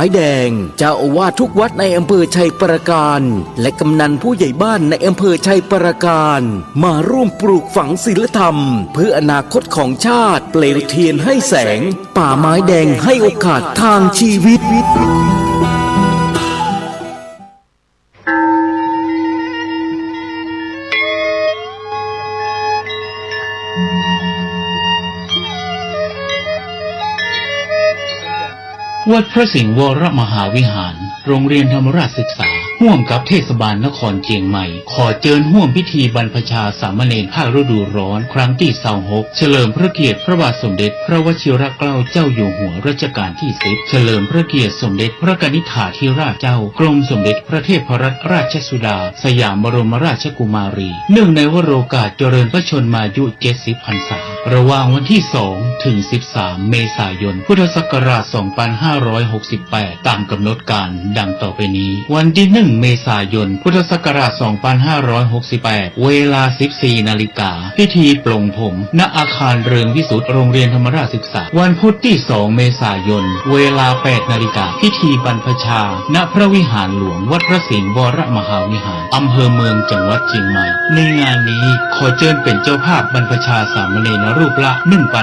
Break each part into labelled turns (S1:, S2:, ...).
S1: ไม้แดงเจ้าอาวาสทุกวัดในอำเภอชัยปราการและกำนันผู้ใหญ่บ้านในอำเภอชัยปราการมาร่วมปลูกฝังศีลธรรมเพื่ออนาคตของชาติเปลวเทียนให้แสงป่าไม้แดงให้โอกาสทางชีวิต
S2: วัดพระสิงห์วรมหาวิหารโรงเรียนธรรมราชศึกษาร่วมกับเทศบาลนครเชียงใหม่ขอเชิญร่วมพิธีบรรพชาสามเณรภาคฤดูร้อนครั้งที่26เฉลิมพระเกียรติพระบาทสมเด็จพระวชิรเกล้าเจ้าอยู่หัวรัชกาลที่10เฉลิมพระเกียรติสมเด็จพระกนิษฐาธิราชเจ้ากรมสมเด็จพระเทพรัตนราชสุดาสยามบรมราชกุมารีเนื่องในวโรกาสเจริญพระชนมายุ70 พรรษาระหว่างวันที่2ถึง13เมษายนพุทธศักราช2568ตามกำหนดการดังต่อไปนี้วันที่1เมษายนพุทธศักราช2568เวลา 14 นาฬิกาพิธีปลงผมณอาคารเรืองวิสุทธิ์โรงเรียนธรรมราชศึกษาวันพุธที่2เมษายนเวลา 8 นาฬิกาพิธีบรรพชาณพระวิหารหลวงวัดพระสิงห์วรมหาวิหารอำเภอเมืองจังหวัดเชียงใหม่ในงานนี้ขอเชิญเป็นเจ้าภาพบรรพชาสามเณรรูปละ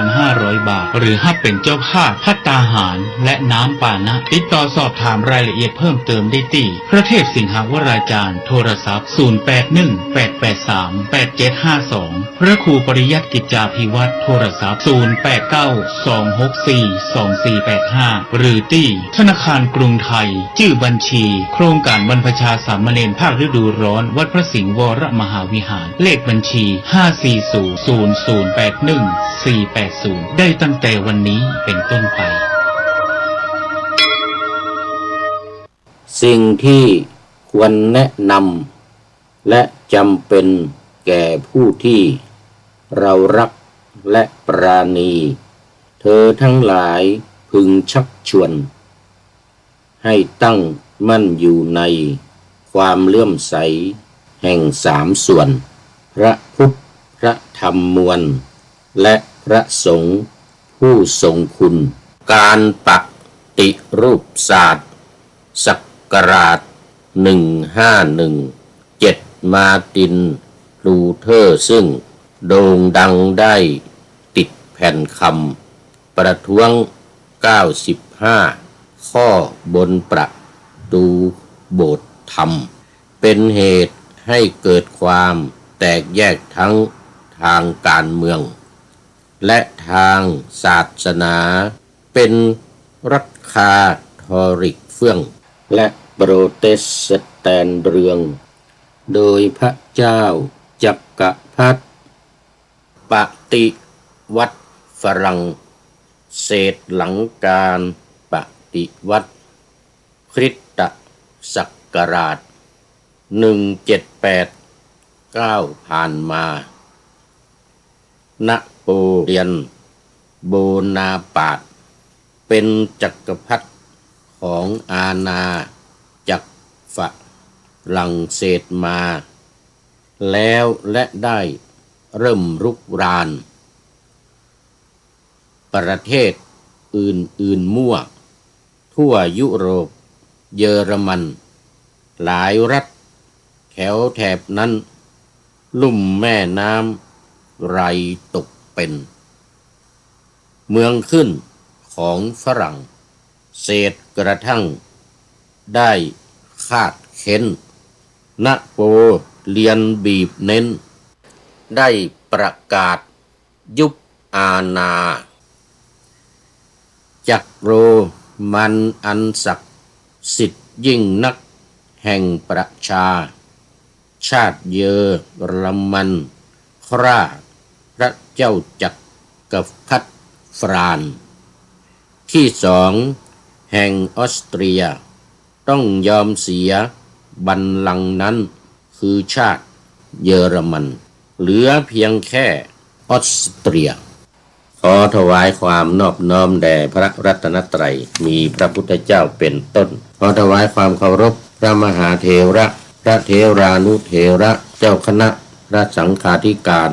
S2: 1,500 บาทหรือถ้าเป็นเจ้าภาพภัตตาหารและน้ำปานะติดต่อสอบถามรายละเอียดเพิ่มเติมได้ที่พระเทพสิงหวราจารย์โทรศัพท์ 0818838752 พระครูปริยัติกิจจาภิวัตรโทรศัพท์ 0892642485 หรือที่ธนาคารกรุงไทยชื่อบัญชีโครงการบรรพชาสามเณรภาคฤดูร้อนวัดพระสิงห์วรมหาวิหารเลขบัญชี 5400081 ได้ตั้งแต่วันนี้เป็นต้นไป
S3: สิ่งที่ควรแนะนำและจำเป็นแก่ผู้ที่เรารักและปราณีเธอทั้งหลายพึงชักชวนให้ตั้งมั่นอยู่ในความเลื่อมใสแห่ง3 ส่วนพระพุทธพระธรรมมวลและพระสงฆ์ผู้ทรงคุณการปักติรูปศาสตร์ศักราช1517มาร์ตินลูเทอร์ซึ่งโด่งดังได้ติดแผ่นคำประท้วง95ข้อบนประตูโบสถ์ธรรมเป็นเหตุให้เกิดความแตกแยกทั้งทางการเมืองและทางศาสนาเป็นรัฐคาทอลิกเฟื่องและโปรเตสแตนต์เรืองโดยพระเจ้าจักรพรรดิปฏิวัติฝรั่งเศสหลังการปฏิวัติคริสตศักราช1789ผ่านมานโปเลียนโบนาปาร์ตเป็นจักรพรรดิของอาณาจักรฝรั่งเศสมาแล้วและได้เริ่มรุกรานประเทศอื่นมั่วทั่วยุโรปเยอรมันหลายรัฐแถวแถบนั้นลุ่มแม่น้ำไรตกเป็นเมืองขึ้นของฝรั่งเศสกระทั่งได้คาดเข็นนโปเลียนบีบเน้นได้ประกาศยุบอาณาจักรโรมันอันศักดิ์สิทธิ์ยิ่งนักแห่งประชาชาติเยอรมันคร่าพระเจ้าจักรพรรดิฟรานซ์ที่2แห่งออสเตรียต้องยอมเสียบัลลังก์นั้นคือชาติเยอรมันเหลือเพียงแค่ออสเตรียขอถวายความนอบน้อมแด่พระรัตนตรัยมีพระพุทธเจ้าเป็นต้นขอถวายความเคารพพระมหาเถระพระเถรานุเถระเจ้าคณะพระสังฆาธิการ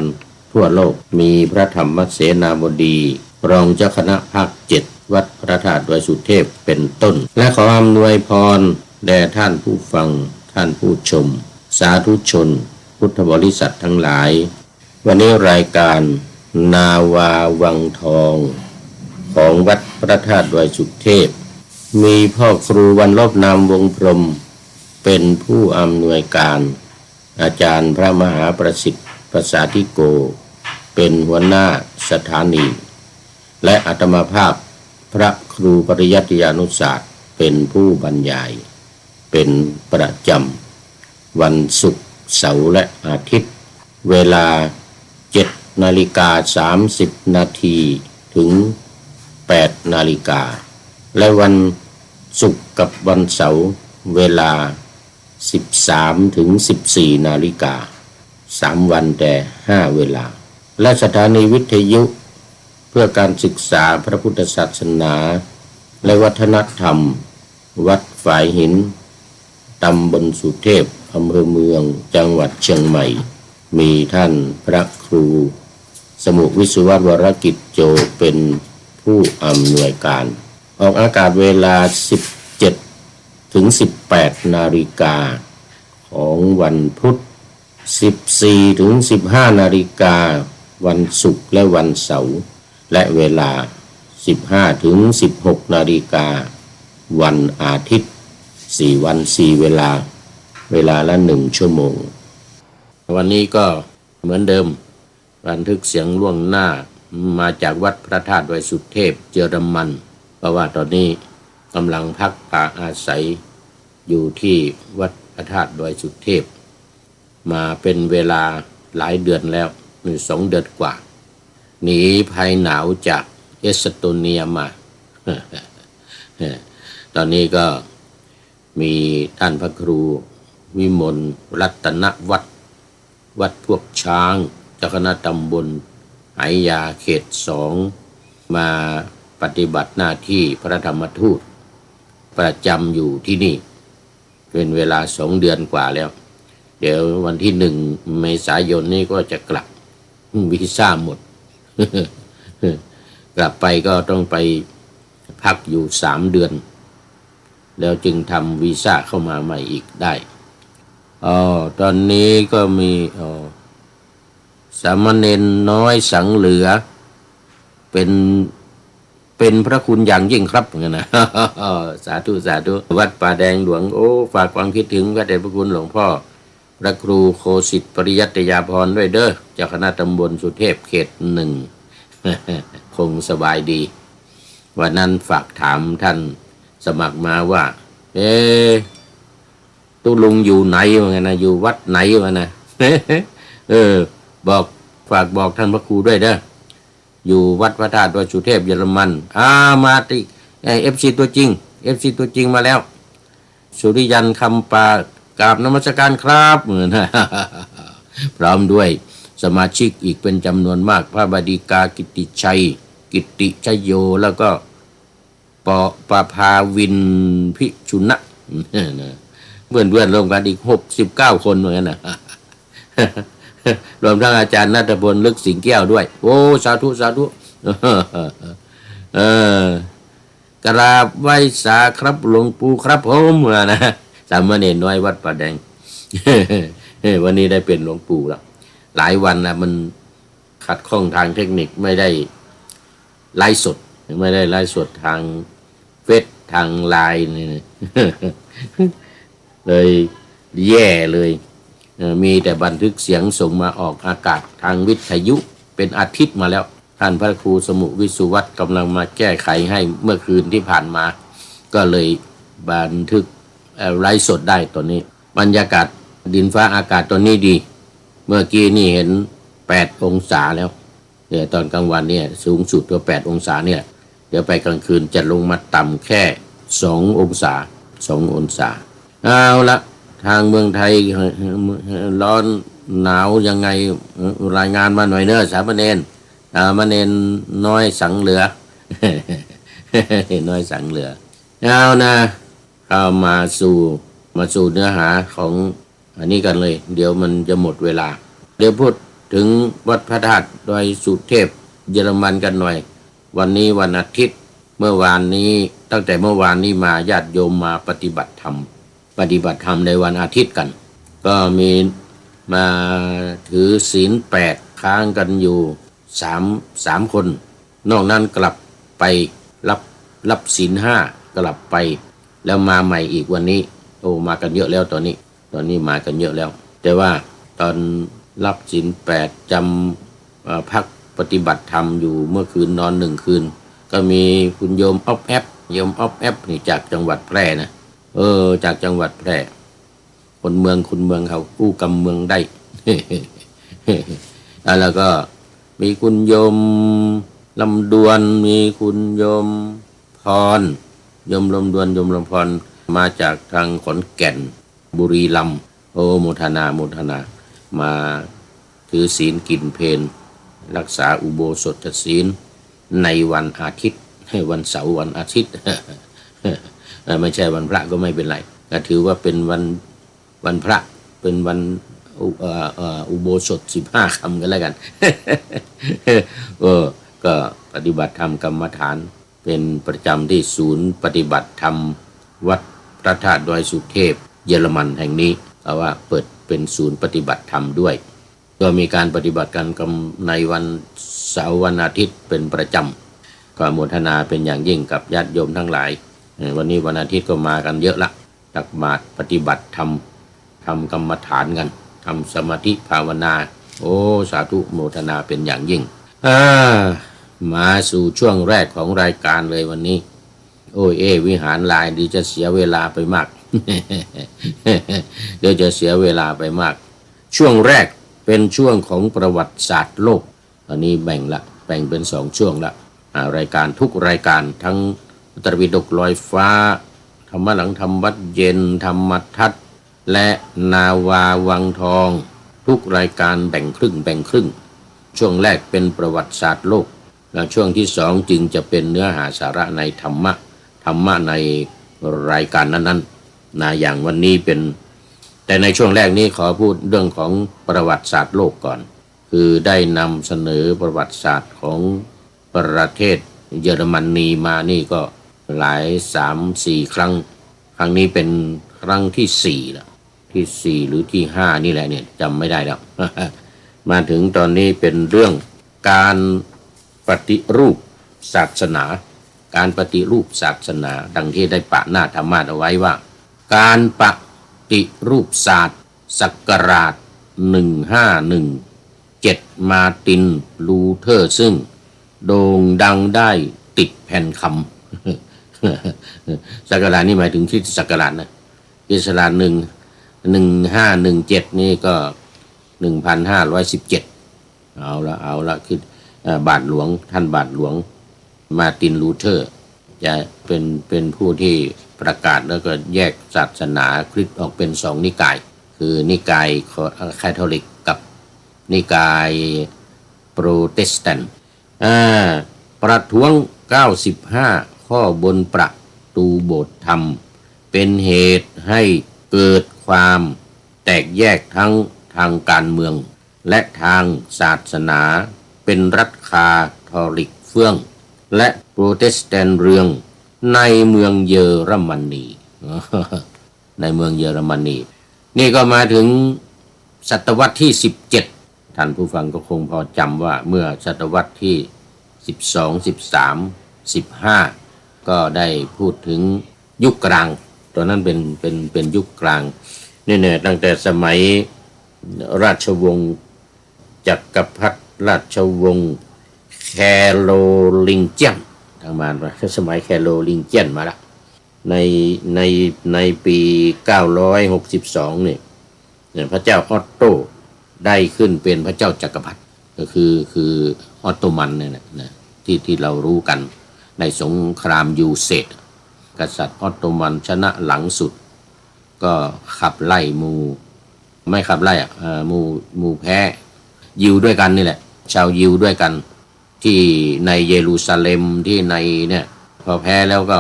S3: ทั่วโลกมีพระธรรมเสนาบดีรองเจ้าคณะภาค7 วัดพระธาตุดอยสุเทพเป็นต้นและขออำนวยพรแด่ท่านผู้ฟังท่านผู้ชมสาธุชนพุทธบริษัททั้งหลายวันนี้รายการนาวาวังทองของวัดพระธาตุดอยสุเทพมีพ่อครูวันลบนามวงพรหมเป็นผู้อำนวยการอาจารย์พระมหาประสิทธิ์ประสาธิโกเป็นหัวหน้าสถานีและอาตมาภาพพระครูปริยัติยานุศาสตร์เป็นผู้บรรยายเป็นประจำวันศุกร์เสาร์และอาทิตย์เวลา 7:30 นาทีถึง 8 นาฬิกาและวันศุกร์กับวันเสาร์เวลา 13 ถึง 14 นาฬิกา3 วันแต่ 5 เวลาและสถานีวิทยุเพื่อการศึกษาพระพุทธศาสนาและวัฒนธรรมวัดฝายหินตำบลสุเทพอำเภอเมืองจังหวัดเชียงใหม่มีท่านพระครูสมุวิศววรกิจโจเป็นผู้อำนวยการออกอากาศเวลา 17 ถึง 18 นาฬิกาของวันพุธ 14 ถึง 15 นาฬิกาวันศุกร์และวันเสาร์และเวลา 15 ถึง 16 นาฬิกาวันอาทิตย์4 วัน 4 เวลาละ 1 ชั่วโมงวันนี้ก็เหมือนเดิมบันทึกเสียงล่วงหน้ามาจากวัดพระธาตุดอยสุเทพเยอรมันเพราะว่าตอนนี้กำลังพักพาอาศัยอยู่ที่วัดพระธาตุดอยสุเทพมาเป็นเวลาหลายเดือนแล้ว2 เดือนกว่าหนีภัยหนาวจากเอสโตเนียมา ตอนนี้ก็มีท่านพระครูวิมลรัตนวัดพวกช้างเจ้าคณะตำบลไหยาเขต 2มาปฏิบัติหน้าที่พระธรรมทูตประจำอยู่ที่นี่เป็นเวลา2 เดือนกว่าแล้วเดี๋ยววันที่1 เมษายนนี้ก็จะกลับวีซ่าหมด กลับไปก็ต้องไปพักอยู่3 เดือนแล้วจึงทำวีซ่าเข้ามาใหม่อีกได้ตอนนี้ก็มีสามเณรน้อยสังเหลือเป็นพระคุณอย่างยิ่งครับเหมือนกันนะ สาธุวัดป่าแดงหลวงฝากความคิดถึงพระเดชพระคุณหลวงพ่อพระครูโคสิทธิ์ปริยัติยาภรณ์ด้วยเด้อเจ้าคณะตำบลสุเทพเขต 1 คงสบายดีวันนั้นฝากถามท่านสมัครมาว่าตุลุงอยู่ไหนวะนะอยู่วัดไหนวะนะ ฝากบอกท่านพระครูด้วยเด้ออยู่วัดพระธาตุดอยสุเทพเยอรมันมาติFC ตัวจริงมาแล้วสุริยันคำปากราบนมัสการครับเหมือน พร้อมด้วยสมาชิกอีกเป็นจำนวนมากพระบดีกากิติชัยกิติชโยแล้วก็ปภาวินพิชุนะเพื่อนรวมกันอีก69 คนเหมือนกันนะ รวมทั้งอาจารย์ณัฐพลลึกสิงแก้วด้วยสาธุกราบไหว้สาครับหลวงปู่ครับผมนะสามเณรน้อยวัดป่าแดง วันนี้ได้เป็นหลวงปู่แล้วหลายวันนะมันขัดข้องทางเทคนิคไม่ได้ไลฟ์สดทางเฟซทางไลน์นี่ เลยแย่เลยมีแต่บันทึกเสียงส่งมาออกอากาศทางวิทยุเป็นอาทิตย์มาแล้วท่านพระครูสมุวิสุวัตรกำลังมาแก้ไขให้เมื่อคืนที่ผ่านมาก็เลยบันทึกไลฟ์สดได้ตอนนี้บรรยากาศดินฟ้าอากาศตอนนี้ดีเมื่อกี้นี่เห็น8 องศาแล้วเดี๋ยวตอนกลางวันเนี่ยสูงสุดก็8 องศาเนี่ยเดี๋ยวไปกลางคืนจะลงมาต่ำแค่2 องศาเอาละทางเมืองไทยร้อนหนาวยังไงรายงานมาหน่อยเนอะสามเณรน้อยสังเหลือ น้อยสังเหลือเอานะเข้ามาสู่เนื้อหาของอันนี้กันเลยเดี๋ยวมันจะหมดเวลาเดี๋ยวพูดถึงวัดพระธาตุดอยสุเทพเยอรมันกันหน่อยวันนี้วันอาทิตย์เ เมื่อวานนี้ตั้งแต่เมื่อวานนี้มาญาติโยมมาปฏิบัติธรรมในวันอาทิตย์กันก็มีมาถือศีล8ค้างกันอยู่สามคนนอกนั้นกลับไปรับศีล5กลับไปแล้วมาใหม่อีกวันนี้โอ้มากันเยอะแล้วตอนนี้มากันเยอะแล้วแต่ว่าตอนรับศีล8จำพักปฏิบัติธรรมอยู่เมื่อคืนนอน1 คืนก็มีคุณโยมอ๊อฟแอปนี่จากจังหวัดแพร่นะจากจังหวัดแพร่คนเมืองเขากู้กำเมืองได้ แล้วก็มีคุณโยมลำดวนมีคุณโยมพรโยมลำดวนโยมลำพรมาจากทางขอนแก่นบุรีรัมย์โอ้โมทนามาถือศีลกินเพลรักษาอุโบสถศีลในวันอาทิตย์วันเสาร์วันอาทิตย์ ไม่ใช่วันพระก็ไม่เป็นไรก็ถือว่าเป็นวันพระเป็นวันอุโบสถ15 ค่ำกันแล้วกัน ก็ปฏิบัติธรรมกรรมฐานเป็นประจำที่ศูนย์ปฏิบัติธรรมวัดพระธาตุดอยสุเทพเยอรมันแห่งนี้เพราะว่าเปิดเป็นศูนย์ปฏิบัติธรรมด้วยก็มีการปฏิบัติกันในวันเสาร์วันอาทิตย์เป็นประจำก็อนุโมทนาเป็นอย่างยิ่งกับญาติโยมทั้งหลายวันนี้วันอาทิตย์ก็มากันเยอะละตักบาตรปฏิบัติธรรมทำกรรมฐานกันทำสมาธิภาวนาโอ้สาธุโมทนาเป็นอย่างยิ่งมาสู่ช่วงแรกของรายการเลยวันนี้โอ้ยวิหารลายดีจะเสียเวลาไปมาก เดี๋ยวจะเสียเวลาไปมากช่วงแรกเป็นช่วงของประวัติศาสตร์โลกอันนี้แบ่งเป็น2 ช่วงละรายการทุกรายการทั้งตรวิดกลอยฟ้าธรรมะหลังธรรมวัดเย็นธรรมทัศน์และนาวาวังทองทุกรายการแบ่งครึ่งช่วงแรกเป็นประวัติศาสตร์โลกและช่วงที่2จึงจะเป็นเนื้อหาสาระในธรรมะในรายการนั้นๆอย่างวันนี้เป็นแต่ในช่วงแรกนี้ขอพูดเรื่องของประวัติศาสตร์โลกก่อนคือได้นำเสนอประวัติศาสตร์ของประเทศเยอรมนีมานี่ก็หลาย 3-4 ครั้งนี้เป็นครั้งที่4แล้วที่4หรือที่5นี่แหละเนี่ยจำไม่ได้แล้ว มาถึงตอนนี้เป็นเรื่องการปฏิรูปศาสนาดังที่ได้ปะหน้าธรรมะเอาไว้ว่าการปฏิรูปศาสตร์ศักราช1517มาร์ตินลูเทอร์ซึ่งโด่งดังได้ติดแผ่นคำศักราชนี่หมายถึงที่ศักราชนะที่ศักราช1517นี่ก็1517เอาละคือบาทหลวงท่านบาทหลวงมาร์ตินลูเทอร์จะเป็นผู้ที่ประกาศแล้วก็แยกศาสนาคริสต์ออกเป็น2 นิกายคือนิกายคาทอลิกกับนิกายโปรเตสแตนต์ประท้วง95ข้อบนประตูโบสถ์ธรรมเป็นเหตุให้เกิดความแตกแยกทั้งทางการเมืองและทางศาสนาเป็นรัฐคาทอลิกเฟื่องและโปรเตสแตนต์เรืองในเมืองเยอรมนี ในเมืองเยอรมนีนี่ก็มาถึงศตวรรษที่17ท่านผู้ฟังก็คงพอจำว่าเมื่อศตวรรษที่12 13 15ก็ได้พูดถึงยุคกลางตอนนั้นเป็นยุคกลางเนี่ยตั้งแต่สมัยราชวงศ์จักรพรรดิราชวงศ์แคโรลิงเจียนทางมานว่าสมัยแคโรลิงเจียนมาละในปี962เนี่ยพระเจ้าออตโตได้ขึ้นเป็นพระเจ้าจักรพรรดิก็คือออตโตมันเนี่ยนะที่เรารู้กันในสงครามยูเซตกษัตริย์ออตโตมันชนะหลังสุดก็ขับไล่ไม่ขับไล่มูแพ้ยิวด้วยกันนี่แหละชาวยิวด้วยกันที่ในเยรูซาเล็มที่ในเนี่ยพอแพ้แล้วก็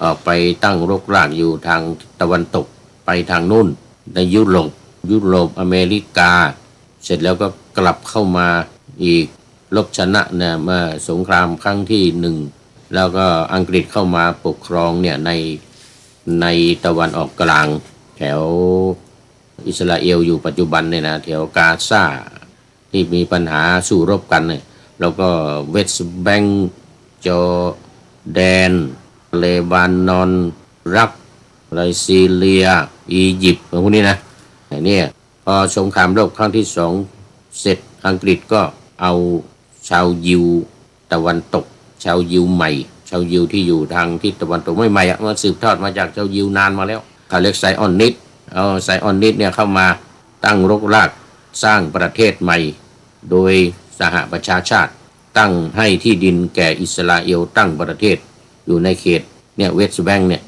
S3: ออกไปตั้งรกรากอยู่ทางตะวันตกไปทางนู่นในยุโรปอเมริกาเสร็จแล้วก็กลับเข้ามาอีกลบชนะเนี่ยมาสงครามครั้งที่1 แล้วก็อังกฤษเข้ามาปกครองเนี่ยในตะวันออกกลางแถวอิสราเอลอยู่ปัจจุบันเนี่ยนะแถวกาซาที่มีปัญหาสู้รบกันเนี่ยแล้วก็เวสต์แบงก์จอร์แดนเลบานอนรักไรซีเรียอียิปต์พวกนี้นะเนี่ยพอสงครามโลกครั้งที่สองเสร็จอังกฤษก็เอาชาวยิวตะวันตกชาวยิวใหม่ชาวยิวที่อยู่ทางทิศตะวันตกไม่ใหม่มันสืบทอดมาจากชาวยิวนานมาแล้วเขาเรียกไซออนนิสเอาไซออนนิสเนี่ยเข้ามาตั้งรกรากสร้างประเทศใหม่โดยสหประชาชาติตั้งให้ที่ดินแก่อิสราเอลตั้งประเทศอยู่ในเขตเนี่ยเวสต์แบงก์เนี่ย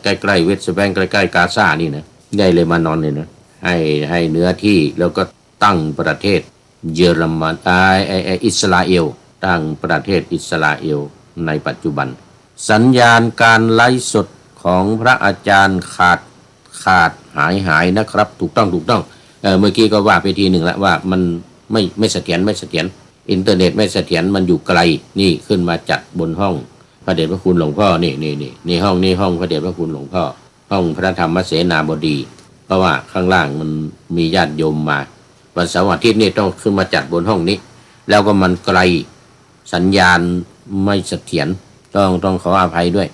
S3: ใกล้ๆเวสต์แบงก์ใกล้ๆกาซานี่นะได้เลบานอนเนี่ยนะให้เนื้อที่แล้วก็ตั้งประเทศเยอรมันอิสราเอลตั้งประเทศอิสราเอลในปัจจุบันสัญญาณการไลฟ์สดของพระอาจารย์ขาดหายนะครับถูกต้องเมื่อกี้ก็ว่าไปทีหนึ่งแล้วว่ามันไม่เสถียรอินเทอร์เน็ตไม่เสถียรมันอยู่ไกลนี่ขึ้นมาจัดบนห้องพระเดชพระคุณหลวงพ่อนี่ห้องพระเดชพระคุณหลวงพ่อห้องพระธรรมเสนาบดีเพราะว่าข้างล่างมันมีญาติโยมมาวันเสาร์อาทิตย์นี่ต้องขึ้นมาจัดบนห้องนี้แล้วก็มันไกลสัญญาณไม่เสถียรต้องขออภัยด้วย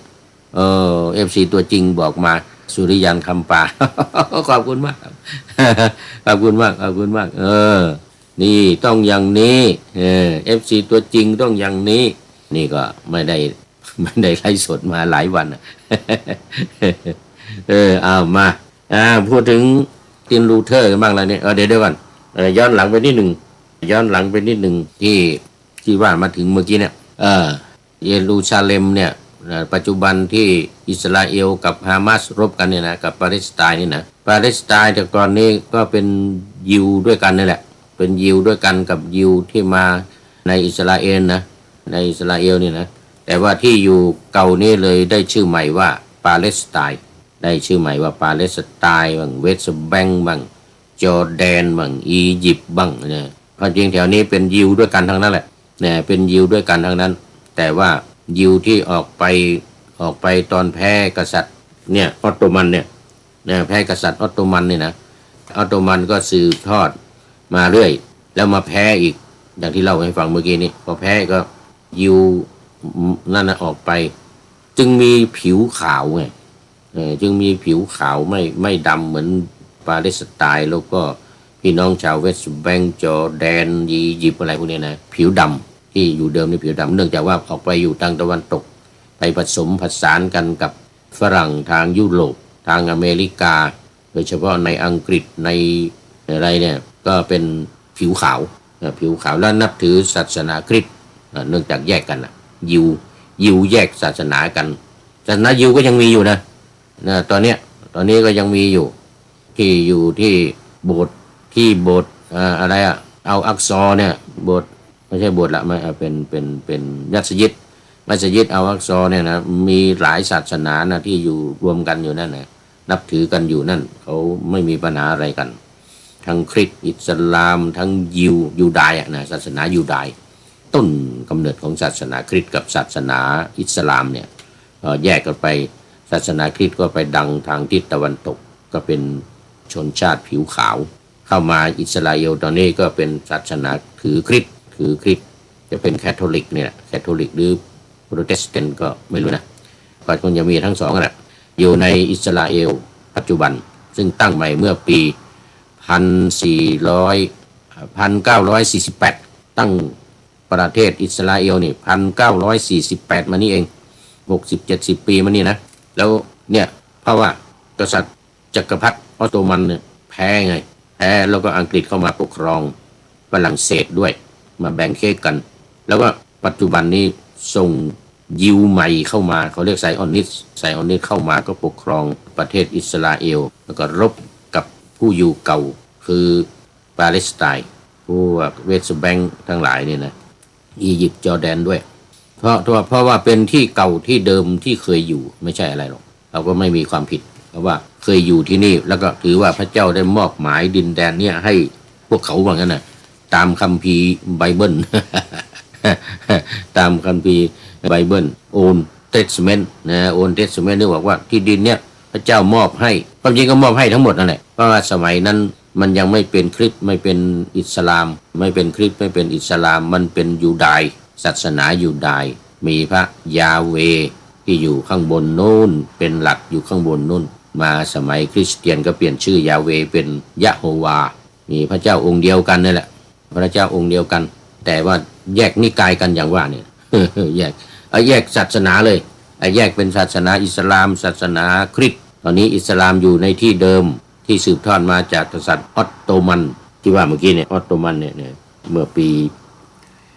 S3: FC ตัวจริงบอกมาสุริยันคำป่า ขอบคุณมากขอบคุณมากนี่ต้องอย่างนี้FC ตัวจริงต้องอย่างนี้นี่ก็ไม่ได้ไลฟ์สดมาหลายวันเอามาพูดถึงตินลูเทอร์กันบ้างแล้วเนี่ยเดี๋ยวก่อนย้อนหลังไปนิดหนึ่งที่ว่ามาถึงเมื่อกี้เนี่ยเยรูซาเล็มเนี่ยปัจจุบันที่อิสราเอลกับฮามาสรบกันเนี่ยนะกับปาเลสไตน์นี่นะปาเลสไตน์แต่ก่อนนี้ก็เป็นยิวด้วยกันนี่แหละเป็นยิวด้วยกันกับยิวที่มาในอิสราเอลนะในอิสราเอลนี่นะแต่ว่าที่อยู่เก่านี่เลยได้ชื่อใหม่ว่าปาเลสไตน์ได้ชื่อใหม่ว่าปาเลสไตน์บ้างเวสต์แบงก์บ้างจอร์แดนบ้างอียิปต์บ้างเนี่ยเพราะจริงแถวนี้เป็นยิวด้วยกันทั้งนั้นแหละเนี่ยเป็นยิวด้วยกันทั้งนั้นแต่ว่ายิวที่ออกไปตอนแพ้กษัตริย์เนี่ยออตโตมันเนี่ยแพ้กษัตริย์ออตโตมันเนี่ยนะออตโตมันก็สืบทอดมาเรื่อยแล้วมาแพ้อีกอย่างที่เล่าให้ฟังเมื่อกี้นี้พอแพ้ก็ยิวนั่นนะออกไปจึงมีผิวขาวไงจึงมีผิวขาวไม่ดำเหมือนปาเลสไตน์แล้วก็พี่น้องชาวเวสต์แบงก์จอร์แดนอียิปต์อะไรพวกนี้นะผิวดำที่อยู่เดิมในผิวดำเนื่องจากว่าออกไปอยู่ทางตะวันตกไปผสมผสานกันกับฝรั่งทางยุโรปทางอเมริกาโดยเฉพาะในอังกฤษในอะไรเนี่ยก็เป็นผิวขาวแล้วนับถือศาสนาคริสต์เนื่องจากแยกกันนะยิวแยกศาสนากันศาสนายิวก็ยังมีอยู่นะตอนนี้ก็ยังมีอยู่ที่โบสถ์อะไรเอาอักซอเนี่ยโบสถ์ไม่ใช่โบสถ์ละไม่เป็นมัสยิดเอาอักซอเนี่ยนะมีหลายศาสนานะที่อยู่รวมกันอยู่นั่นนะนับถือกันอยู่นั่นเขาไม่มีปัญหาอะไรกันทั้งคริสต์อิสลามทั้งยูดายนะศาสนายูดายต้นกำเนิดของศาสนาคริสต์กับศาสนาอิสลามเนี่ยแยกกันไปศาสนาคริสต์ก็ไปดังทางทิศตะวันตกก็เป็นชนชาติผิวขาวเข้ามาอิสราเอลตอนนี้ก็เป็นศาสนาถือคริสต์จะเป็นแคทอลิกเนี่ยแคทอลิกหรือโปรเตสแตนต์ก็ไม่รู้นะก็คงจะมีทั้งสองแหละอยู่ในอิสราเอลปัจจุบันซึ่งตั้งใหม่เมื่อปี1948ตั้งประเทศอิสราเอลนี่1948มานี่เอง60-70 ปีมานี่นะแล้วเนี่ยเพราะว่ากษัตริย์จักรพรรดิออตโตมันเนี่ยแพ้แล้วก็อังกฤษเข้ามาปกครองฝรั่งเศสด้วยมาแบ่งเค้กกันแล้วก็ปัจจุบันนี้ส่งยิวใหม่เข้ามาเขาเรียกไซออนนิสเข้ามาก็ปกครองประเทศอิสราเอลแล้วก็รบกับผู้อยู่เก่าคือปาเลสไตน์พวกเวสต์แบงก์ทั้งหลายเนี่ยนะอียิปต์จอร์แดนด้วยเพราะว่าเป็นที่เก่าที่เดิมที่เคยอยู่ไม่ใช่อะไรหรอกเราก็ไม่มีความผิดเพราะว่าเคยอยู่ที่นี่แล้วก็ถือว่าพระเจ้าได้มอบหมายดินแดนเนี่ยให้พวกเขาว่างั้นนะตามคัมภีร์ไบเบิล ตามคัมภีร์ ไบเบิลโอนเทสเมนต์นะโอนเทสเมนต์นี่บอกว่าที่ดินเนี่ยพระเจ้ามอบให้ความจริงก็มอบให้ทั้งหมดนั่นแหละเพราะว่าสมัยนั้นมันยังไม่เป็นคริสต์ไม่เป็นอิสลามไม่เป็นคริสต์ไม่เป็นอิสลามมันเป็นยูดาห์ศาสนายูดาห์มีพระยาเวที่อยู่ข้างบนนู้นเป็นหลักอยู่ข้างบนนู้นมาสมัยคริสเตียนก็เปลี่ยนชื่อยาเวเป็นยะโฮวามีพระเจ้าองค์เดียวกันนั่นแหละพระเจ้าองค์เดียวกันแต่ว่าแยกนิกายกันอย่างว่าเนี่ย แยกศาสนาเลยแยกเป็นศาสนาอิสลามศาสนาคริสต์ตอนนี้อิสลามอยู่ในที่เดิมที่สืบทอดมาจากกษัตริย์ออตโตมันที่ว่าเมื่อกี้เนี่ยออตโตมันเนี่ยเมื่อปี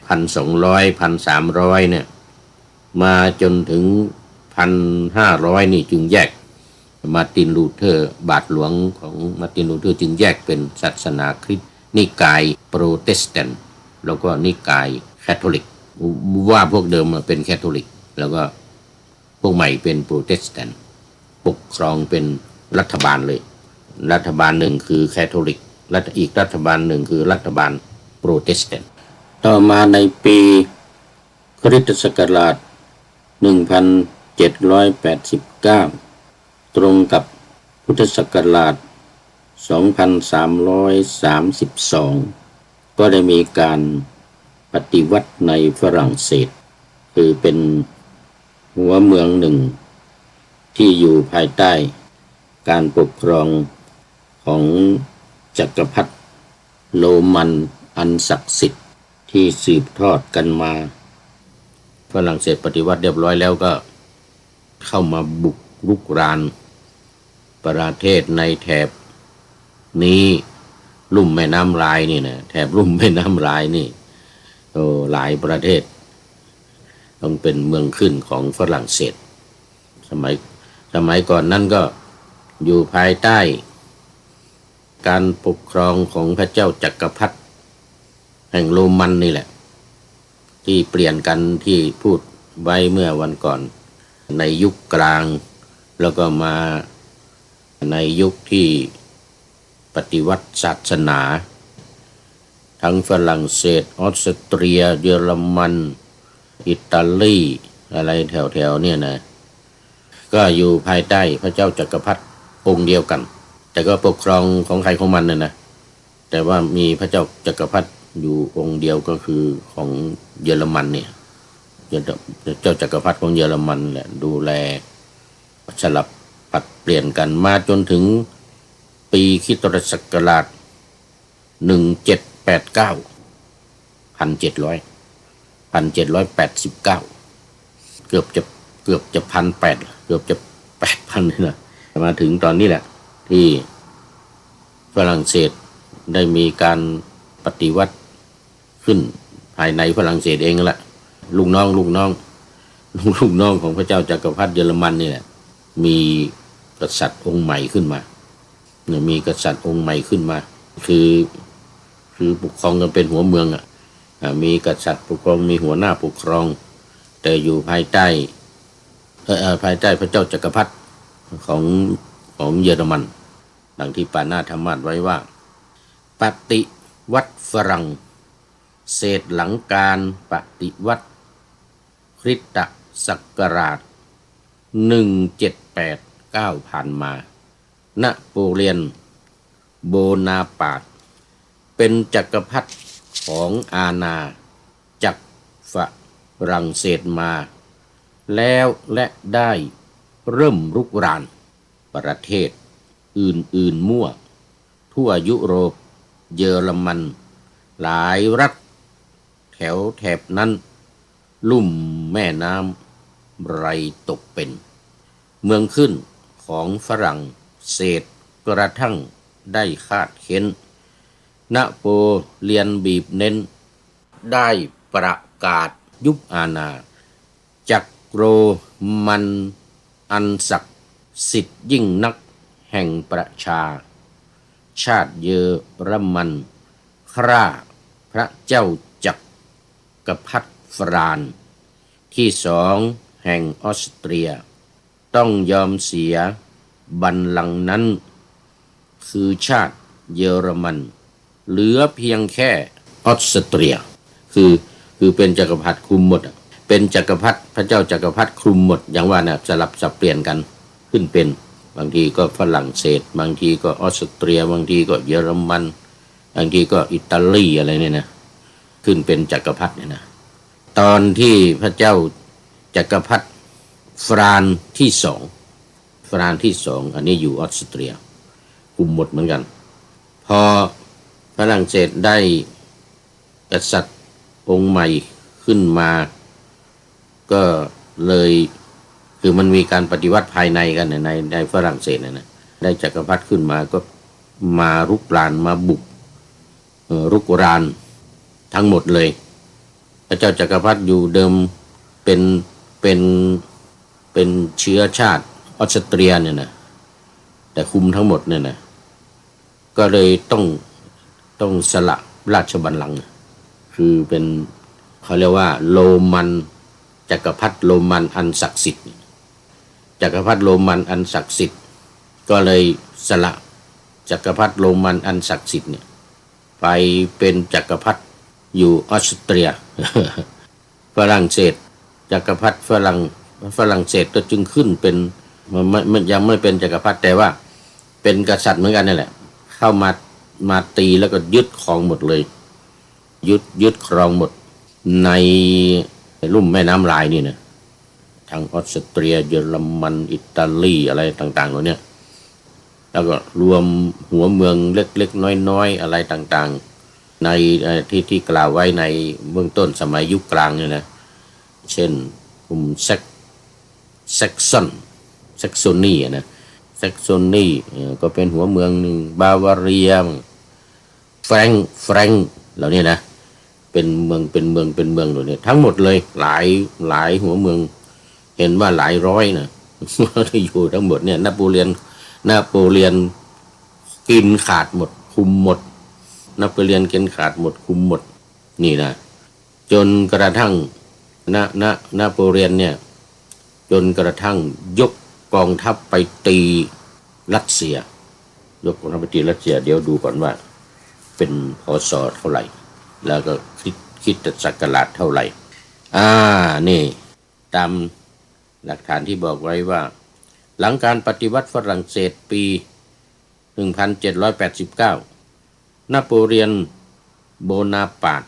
S3: 1,200 1,300เนี่ยมาจนถึง1,500นี่จึงแยกมาร์ตินลูเทอร์บาทหลวงของมาร์ตินลูเทอร์จึงแยกเป็นศาสนาคริสต์นิกายโปรเตสแตนต์แล้วก็นิกายแคทอลิกว่าพวกเดิมเป็นแคทอลิกแล้วก็พวกใหม่เป็นโปรเตสแตนต์ปกครองเป็นรัฐบาลเลยรัฐบาลหนึ่งคือแคทอลิกอีกรัฐบาลหนึ่งคือรัฐบาลโปรเตสแตนต์ต่อมาในปีคริสตศักราช1789ตรงกับพุทธศักราช2332ก็ได้มีการปฏิวัติในฝรั่งเศสคือเป็นหัวเมืองหนึ่งที่อยู่ภายใต้การปกครองของจักรพรรดิโรมันอันศักดิ์สิทธิ์ที่สืบทอดกันมาฝรั่งเศสปฏิวัติเรียบร้อยแล้วก็เข้ามาบุกรุกรานประเทศในแถบนี้ลุ่มแม่น้ำไรน์นี่นะแถบลุ่มแม่น้ำไรน์นี่หลายประเทศต้องเป็นเมืองขึ้นของฝรั่งเศสสมัยก่อนนั้นก็อยู่ภายใต้การปกครองของพระเจ้าจักรพรรดิแห่งโรมันนี่แหละที่เปลี่ยนกันที่พูดไว้เมื่อวันก่อนในยุคกลางแล้วก็มาในยุคที่ปฏิวัติศาสนาทั้งฝรั่งเศสออสเตรียเยอรมันอิตาลีอะไรแถวๆเนี่ยนะก็อยู่ภายใต้พระเจ้าจักรพรรดิองค์เดียวกันแต่ก็ปกครองของใครของมันนะแต่ว่ามีพระเจ้าจักรพรรดิอยู่องค์เดียวก็คือของเยอรมันเนี่ยเจ้าจักรพรรดิของเยอรมันแหละดูแลสลับปัดเปลี่ยนกันมาจนถึงปีคริสตศักราช1789เกือบจะ1,800เกือบจะ8,000เลยนะมาถึงตอนนี้แหละที่ฝรั่งเศสได้มีการปฏิวัติขึ้นภายในฝรั่งเศสเองแหละลูกน้องของพระเจ้าจักรพรรดิเยอรมันนี่แหละมีกษัตริย์องค์ใหม่ขึ้นมามีกษัตริย์องค์ใหม่ขึ้นมาคือปกครองกันเป็นหัวเมืองมีกษัตริย์ปกครองมีหัวหน้าปกครองแต่อยู่ภายใต้พระเจ้าจักรพรรดิของเยอรมันดังที่ปานาธรรมาสไว้ว่าปฏิวัติฝรั่งเศสหลังการปฏิวัติคริสตศักราช1789ผ่านมานโปเลียนโบนาปาร์ตเป็นจักรพรรดิของอาณาจักรฝรั่งเศสมาแล้วและได้เริ่มรุกรานประเทศอื่นๆมั่วทั่วยุโรปเยอรมันหลายรัฐแถบนั้นลุ่มแม่น้ำไรตกเป็นเมืองขึ้นของฝรั่งเศสกระทั่งได้คาดเข็นนโปเลียนบีบเน้นได้ประกาศยุบอาณาจักรโรมันอันศักดิ์สิทธิ์ยิ่งนักแห่งประชาชาติเยอรมันฆ่าพระเจ้าจักรพรรดิฟรานซ์ที่2แห่งออสเตรียต้องยอมเสียบัลลังก์นั้นคือชาติเยอรมันเหลือเพียงแค่ออสเตรียคือเป็นจักรพรรดิคุมหมด เป็นจักรพรรดิพระเจ้าจักรพรรดิคลุมหมดอย่างว่านะสลับสับเปลี่ยนกันขึ้นเป็นบางทีก็ฝรั่งเศสบางทีก็ออสเตรียบางทีก็เยอรมันบางทีก็อิตาลีอะไรเนี่ยนะขึ้นเป็นจักรพรรดิเนี่ยนะตอนที่พระเจ้าจักรพรรดิฟรานซ์ที่สองอันนี้อยู่ออสเตรียคุมหมดเหมือนกันพอฝรั่งเศสได้กษัตริย์องค์ใหม่ขึ้นมาก็เลยคือมันมีการปฏิวัติภายในกันในฝรั่งเศสนะได้จักรพรรดิขึ้นมาก็มารุกรานมาบุกรุกรานทั้งหมดเลยพระเจ้าจักรพรรดิอยู่เดิมเป็นเชื้อชาติออสเตรียเนี่ยนะแต่คุมทั้งหมดเนี่ยนะก็เลยต้องสละราชบัลลังก์คือเป็นเขาเรียกว่าโรมันจักรพรรดิโรมันอันศักดิ์สิทธิ์จักรพรรดิโรมันอันศักดิ์สิทธิ์ก็เลยสละจักรพรรดิโรมันอันศักดิ์สิทธิ์เนี่ยไปเป็นจักรพรรดิอยู่ออสเตรีย ฝรั่งเศสจักรพรรดิฝรั่งเศสก็จึงขึ้นเป็นมันยังไม่เป็นจักรพรรดิแต่ว่าเป็นกษัตริย์เหมือนกันนี่แหละเข้ามาตีแล้วก็ยึดครองหมดเลยยึดครองหมดในลุ่มแม่น้ำลายนี่นะทางออสเตรียเยอรมันอิตาลีอะไรต่างๆเหล่านี้แล้วก็รวมหัวเมืองเล็กๆน้อยๆอะไรต่างๆในที่กล่าวไว้ในเบื้องต้นสมัยยุคกลางเนี่ยนะเช่นกลุ่มแซกซอนนีนะแซกซอนนีก็เป็นหัวเมืองหนึ่งบาวาเรียแฟรงก์เหล่านี้นะเป็นเมืองเหล่านี้ทั้งหมดเลยหลายหัวเมืองเห็นว่าหลายร้อยนะอยู่ทั้งหมดเนี่ยนโปเลียนกินขาดหมดคุมหมดนโปเลียนกินขาดหมดคุมหมดนี่นะจนกระทั่งนโปเลียนเนี่ยจนกระทั่งยกกองทัพไปตีรัสเซียยกกองทัพไปตีรัสเซียเดี๋ยวดูก่อนว่าเป็นพ.ศ.เท่าไหร่แล้วก็คิดศักราชเท่าไหร่นี่ตามหลักฐานที่บอกไว้ว่าหลังการปฏิวัติฝรั่งเศสปี 1789 นโปเลียนโบนาปาร์ต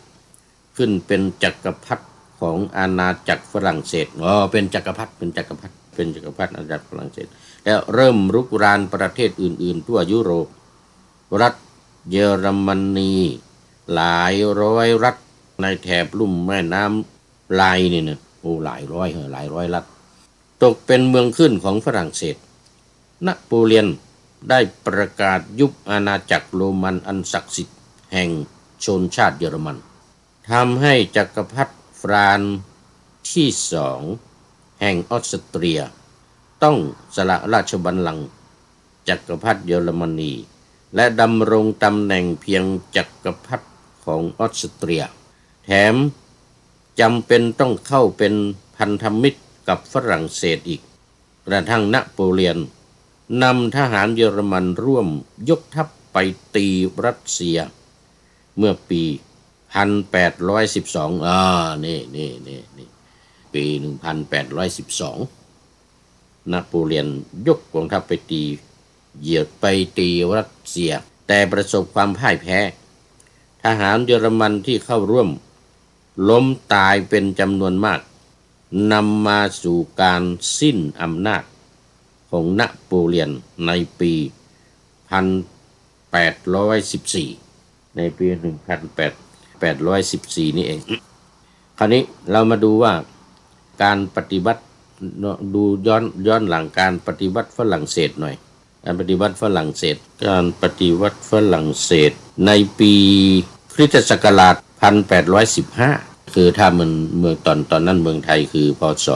S3: ขึ้นเป็นจักรพรรดิของอาณาจักรฝรั่งเศสเป็นจักรพรรดิอาณาจักรฝรั่งเศสแล้วเริ่มรุกรานประเทศอื่นๆทั่วยุโรปรัฐเยอรมนีหลายร้อยรัฐในแถบลุ่มแม่น้ำไลน์นี่นะหลายร้อยรัฐตกเป็นเมืองขึ้นของฝรั่งเศสนโปเลียนได้ประกาศยุบอาณาจักรโรมันอันศักดิ์สิทธิ์แห่งชนชาติเยอรมันทำให้จักรพรรดิฟรานซ์ที่สองแห่งออสเตรียต้องสละราชบัลลังก์จักรพรรดิเยอรมนีและดำรงตำแหน่งเพียงจักรพรรดิของออสเตรียแถมจำเป็นต้องเข้าเป็นพันธมิตรกับฝรั่งเศสอีกกระทั่งนโปเลียนนำทหารเยอรมันร่วมยกทัพไปตีรัสเซียเมื่อปี 1812นี่ปี 1812 นโปเลียนยกกองทัพไปตีรัสเซียแต่ประสบความพ่ายแพ้ทหารเยอรมันที่เข้าร่วมล้มตายเป็นจำนวนมากนำมาสู่การสิ้นอำนาจของนโปเลียนในปี 1814 ในปี 1814 นี่เองคราวนี้เรามาดูว่าการปฏิบัติดูย้อนหลังการปฏิวัติฝรั่งเศสหน่อยการปฏิวัติฝรั่งเศสในปีคริสตศักราช 1815 คือถ้ามันเมืองตอนนั้นเมืองไทยคือพ.ศ.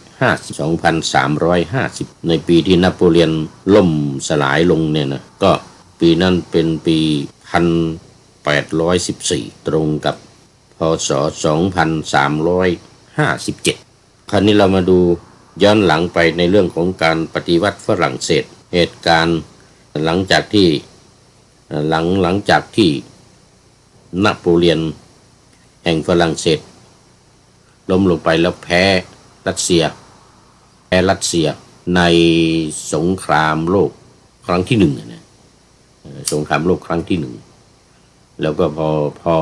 S3: 2350 ในปีที่นโปเลียนล่มสลายลงเนี่ยนะก็ปีนั้นเป็นปี 1814 ตรงกับพ.ศ. 2357 คราวนี้เรามาดูย้อนหลังไปในเรื่องของการปฏิวัติฝรั่งเศสเหตุการณ์หลังจากที่นโปเลียนแห่งฝรั่งเศส ล้มลงไปแล้วแพ้รัสเซียในสงครามโลกครั้งที่หนึ่งนะสงครามโลกครั้งที่หนึ่งแล้วก็พอ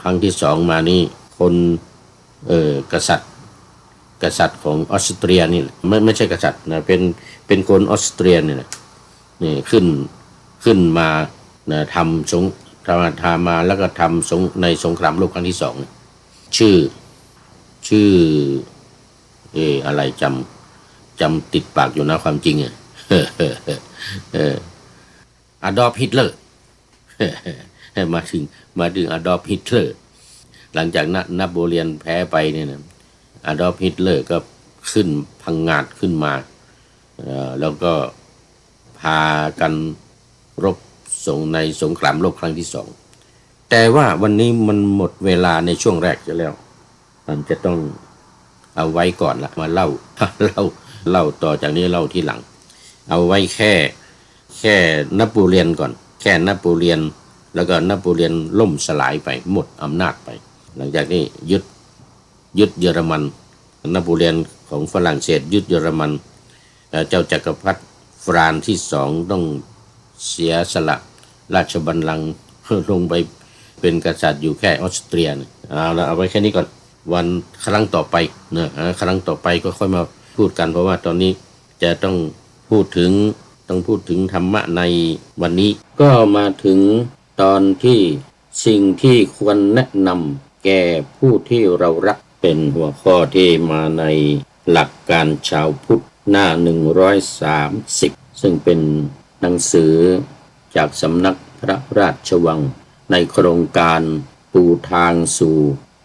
S3: ครั้งที่สองมานี่คนกษัตริย์ของออสเตรียนี่ไม่ใช่กษัตริย์นะเป็นคนออสเตรียนี่แหละนี่ขึ้นมานะทำมาแล้วก็ทำในสงครามโลกครั้งที่สองชื่ออะไรจำติดปากอยู่นะความจริงอ่ะอดอล์ฟฮิตเลอร์มาถึงอดอล์ฟฮิตเลอร์หลังจากนโปเลียนแพ้ไปเนี่ยนะอดอล์ฟฮิตเลอร์ก็ขึ้นพังงาดขึ้นมาแล้วก็พากันรบในสงครามโลกครั้งที่สองแต่ว่าวันนี้มันหมดเวลาในช่วงแรกจะแล้วมันจะต้องเอาไว้ก่อนละมาเล่าต่อจากนี้เล่าที่หลังเอาไว้แค่นโปเลียนก่อนแค่นโปเลียนแล้วก็นโปเลียนล่มสลายไปหมดอำนาจไปหลังจากนี้ยึดเยอรมันนโปเลียนของฝรั่งเศสยึดเยอรมันเจ้าจักรพรรดิฟรานซ์ที่สองต้องเสียสละราชบัลลังก์ลงไปเป็นกษัตริย์อยู่แค่ออสเตรียเอาไว้แค่นี้ก่อนวันครั้งต่อไปนะครั้งต่อไปก็ค่อยมาพูดกันเพราะว่าตอนนี้จะต้องพูดถึงธรรมะในวันนี้ก็มาถึงตอนที่สิ่งที่ควรแนะนำแก่ผู้ที่เรารักเป็นหัวข้อที่มาในหลักการชาวพุทธหน้า130ซึ่งเป็นหนังสือจากสำนักพระราชวังในโครงการปูทางสู่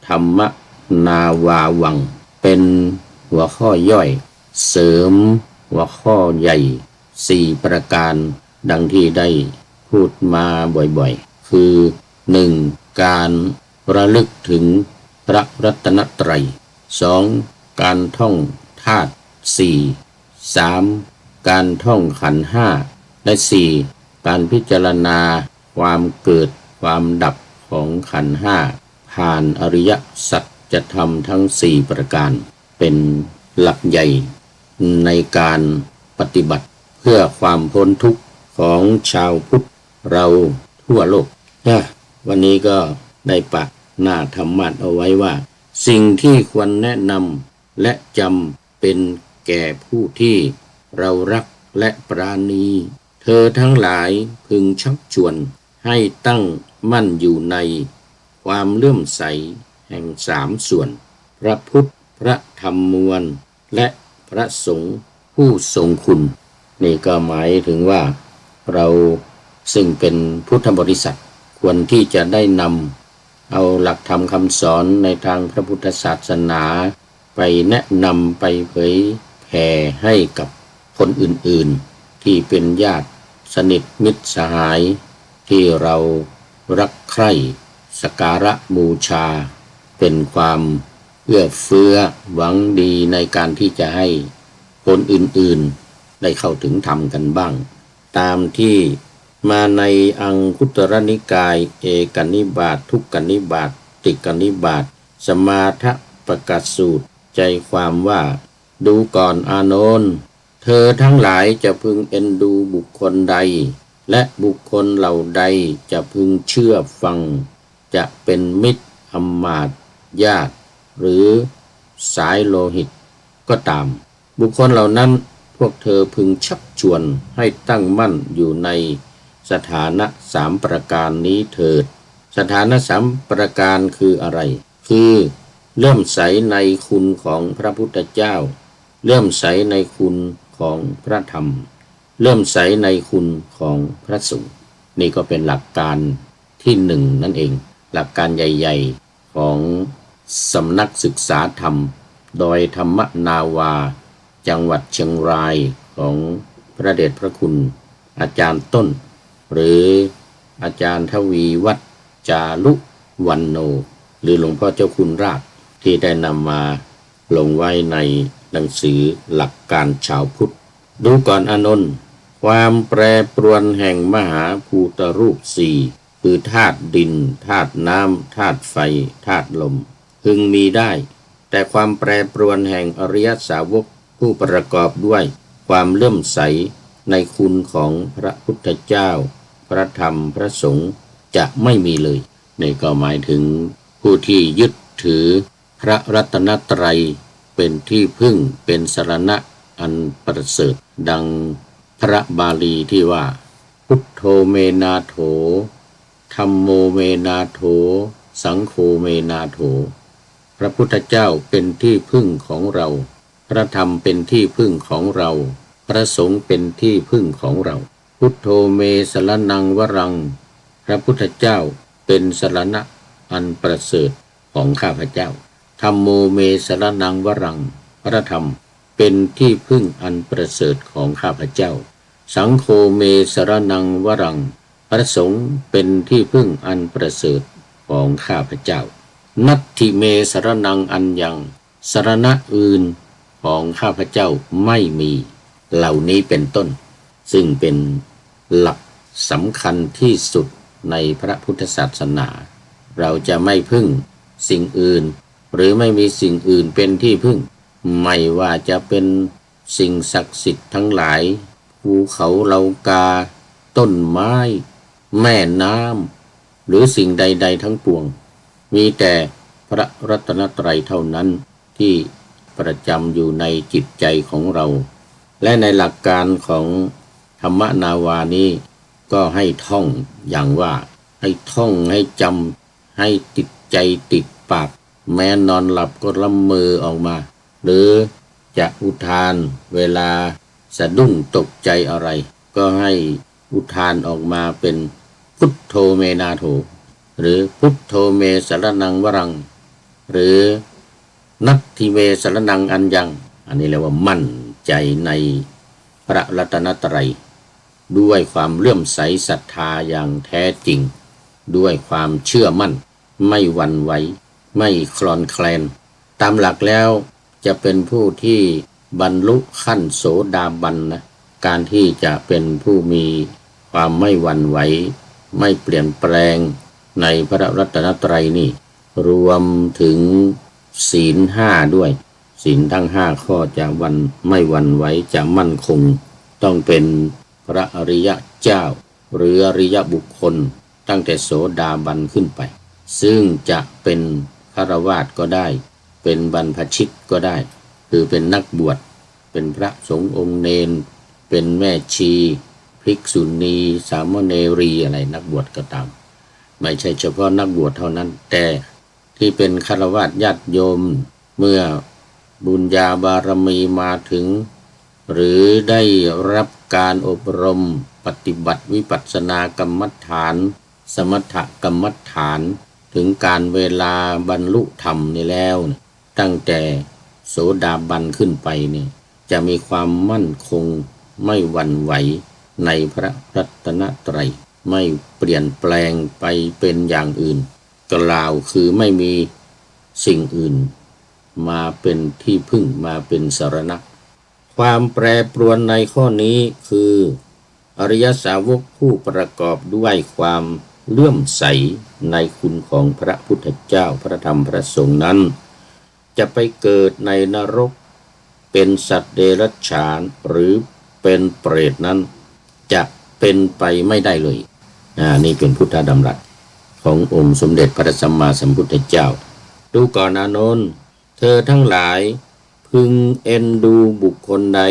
S3: ธรรมนาวาวังเป็นหัวข้อย่อยเสริมหัวข้อใหญ่4ประการดังที่ได้พูดมาบ่อยๆคือ 1. การระลึกถึงพระรัตนตรัย 2. การท่องธาตุ 4. 3. การท่องขันธ์ 5 และ 4. การพิจารณาความเกิดความดับของขันธ์ 5ผ่านอริยสัจธรรมทั้ง4ประการเป็นหลักใหญ่ในการปฏิบัติเพื่อความพ้นทุกข์ของชาวพุทธเราทั่วโลกวันนี้ก็ได้ปักหน้าธรรมะเอาไว้ว่าสิ่งที่ควรแนะนำและจำเป็นแก่ผู้ที่เรารักและปราณีเธอทั้งหลายพึงชักชวนให้ตั้งมั่นอยู่ในความเลื่อมใสแห่ง3ส่วนพระพุทธพระธรรมมวลและพระสงฆ์ผู้ทรงคุณนี่ก็หมายถึงว่าเราซึ่งเป็นพุทธบริษัทควรที่จะได้นำเอาหลักธรรมคำสอนในทางพระพุทธศาสนาไปแนะนำไปเผยแผ่ให้กับคนอื่นๆที่เป็นญาติสนิทมิตรสหายที่เรารักใคร่สักการะบูชาเป็นความเอื้อเฟื้อหวังดีในการที่จะให้คนอื่นๆได้เข้าถึงธรรมกันบ้างตามที่มาในอังคุตรนิกายเอกนิบาตทุกกนิบาตติกนิบาตสมาทประกาศสูตรใจความว่าดูก่อนอานนท์เธอทั้งหลายจะพึงเอ็นดูบุคคลใดและบุคคลเหล่าใดจะพึงเชื่อฟังจะเป็นมิตรอำมาตย์ญาติหรือสายโลหิตก็ตามบุคคลเหล่านั้นพวกเธอพึงชักชวนให้ตั้งมั่นอยู่ในสถานะ3ประการนี้เถิดสถานะ3ประการคืออะไรคือเลื่อมใสในคุณของพระพุทธเจ้าเลื่อมใสในคุณของพระธรรมเลื่อมใสในคุณของพระสงฆ์นี่ก็เป็นหลักการที่1นั่นเองหลักการใหญ่ๆของสำนักศึกษาธรรมโดยธรรมนาวาจังหวัดเชียงรายของพระเดชพระคุณอาจารย์ต้นหรืออาจารย์ทวีวัฒน์จารุวรรณโนหรือหลวงพ่อเจ้าคุณราชที่ได้นำมาลงไว้ในหนังสือหลักการชาวพุทธดูก่อนอานนท์ความแปรปรวนแห่งมหาภูตรูป4คือธาตุดินธาตุน้ำธาตุไฟธาตุลมพึงมีได้ แต่ความแปรปรวนแห่งอริยสาวกผู้ประกอบด้วยความเลื่อมใสในคุณของพระพุทธเจ้าพระธรรมพระสงฆ์จะไม่มีเลยนี่ก็หมายถึงผู้ที่ยึดถือพระรัตนตรัยเป็นที่พึ่งเป็นสรณะอันประเสริฐดังพระบาลีที่ว่าพุทโธเมนาโถธัมโมเมนาโถสังโฆเมนาโถพระพุทธเจ้าเป็นที่พึ่งของเราพระธรรมเป็นที่พึ่งของเราพระสงฆ์เป็นที่พึ่งของเราพุทโธเมสรณังวรังพระพุทธเจ้าเป็นสรณะอันประเสริฐของข้าพเจ้าธัมโมเมสรณังวรังพระธรรมเป็นที่พึ่งอันประเสริฐของข้าพเจ้าสังโฆเมสรณังวรังพระสงฆ์เป็นที่พึ่งอันประเสริฐของข้าพเจ้านัตถิเมสรณังอัญญังสรณะอื่นของข้าพเจ้าไม่มีเหล่านี้เป็นต้นซึ่งเป็นหลักสำคัญที่สุดในพระพุทธศาสนาเราจะไม่พึ่งสิ่งอื่นหรือไม่มีสิ่งอื่นเป็นที่พึ่งไม่ว่าจะเป็นสิ่งศักดิ์สิทธิ์ทั้งหลายภูเขาเหล่ากาต้นไม้แม่น้ำหรือสิ่งใดๆทั้งปวงมีแต่พระรัตนตรัยเท่านั้นที่ประจำอยู่ในจิตใจของเราและในหลักการของธรรมนาวานี้ก็ให้ท่องอย่างว่าให้ท่องให้จำให้ติดใจติดปากแม้นอนหลับก็ละเมอออกมาหรือจะอุทานเวลาสะดุ้งตกใจอะไรก็ให้อุทานออกมาเป็นพุทโธเมนาโถหรือพุทโธเมสรณังวรังหรือนัตถิเมสรณังอัญญังอันนี้เรียกว่ามั่นใจในพระรัตนตรัยด้วยความเลื่อมใสศรัทธาอย่างแท้จริงด้วยความเชื่อมั่นไม่หวั่นไหวไม่คลอนแคลนตามหลักแล้วจะเป็นผู้ที่บรรลุขั้นโสดาบันนะการที่จะเป็นผู้มีความไม่หวั่นไหวไม่เปลี่ยนแปลงในพระรัตนตรัยนี่รวมถึงศีล5ด้วยศีลทั้ง5ข้อจะไม่หวั่นไหวจะมั่นคงต้องเป็นพระอริยะเจ้าหรืออริยบุคคลตั้งแต่โสดาบันขึ้นไปซึ่งจะเป็นฆราวาสก็ได้เป็นบรรพชิตก็ได้คือเป็นนักบวชเป็นพระสงฆ์องค์เนนเป็นแม่ชีภิกษุณีสามเณรีอะไรนักบวชก็ตามไม่ใช่เฉพาะนักบวชเท่านั้นแต่ที่เป็นฆราวาสญาติโยมเมื่อบุญญาบารมีมาถึงหรือได้รับการอบรมปฏิบัติวิปัสสนากรรมฐานสมถกรรมฐานถึงการเวลาบรรลุธรรมนี่แล้วตั้งแต่โสดาบันขึ้นไปเนี่ยจะมีความมั่นคงไม่หวั่นไหวในพระรัตนตรัยไม่เปลี่ยนแปลงไปเป็นอย่างอื่นกล่าวคือไม่มีสิ่งอื่นมาเป็นที่พึ่งมาเป็นสรณะความแปรปรวนในข้อนี้คืออริยสาวกผู้ประกอบด้วยความเลื่อมใสในคุณของพระพุทธเจ้าพระธรรมพระสงฆ์นั้นจะไปเกิดในนรกเป็นสัตว์เดรัจฉานหรือเป็นเปรตนั้นจะเป็นไปไม่ได้เลยนี่เป็นพุทธดำรัสขององค์สมเด็จพระสัมมาสัมพุทธเจ้าดูก่อนอานนท์เธอทั้งหลายพึงเอ็นดูบุคคลใด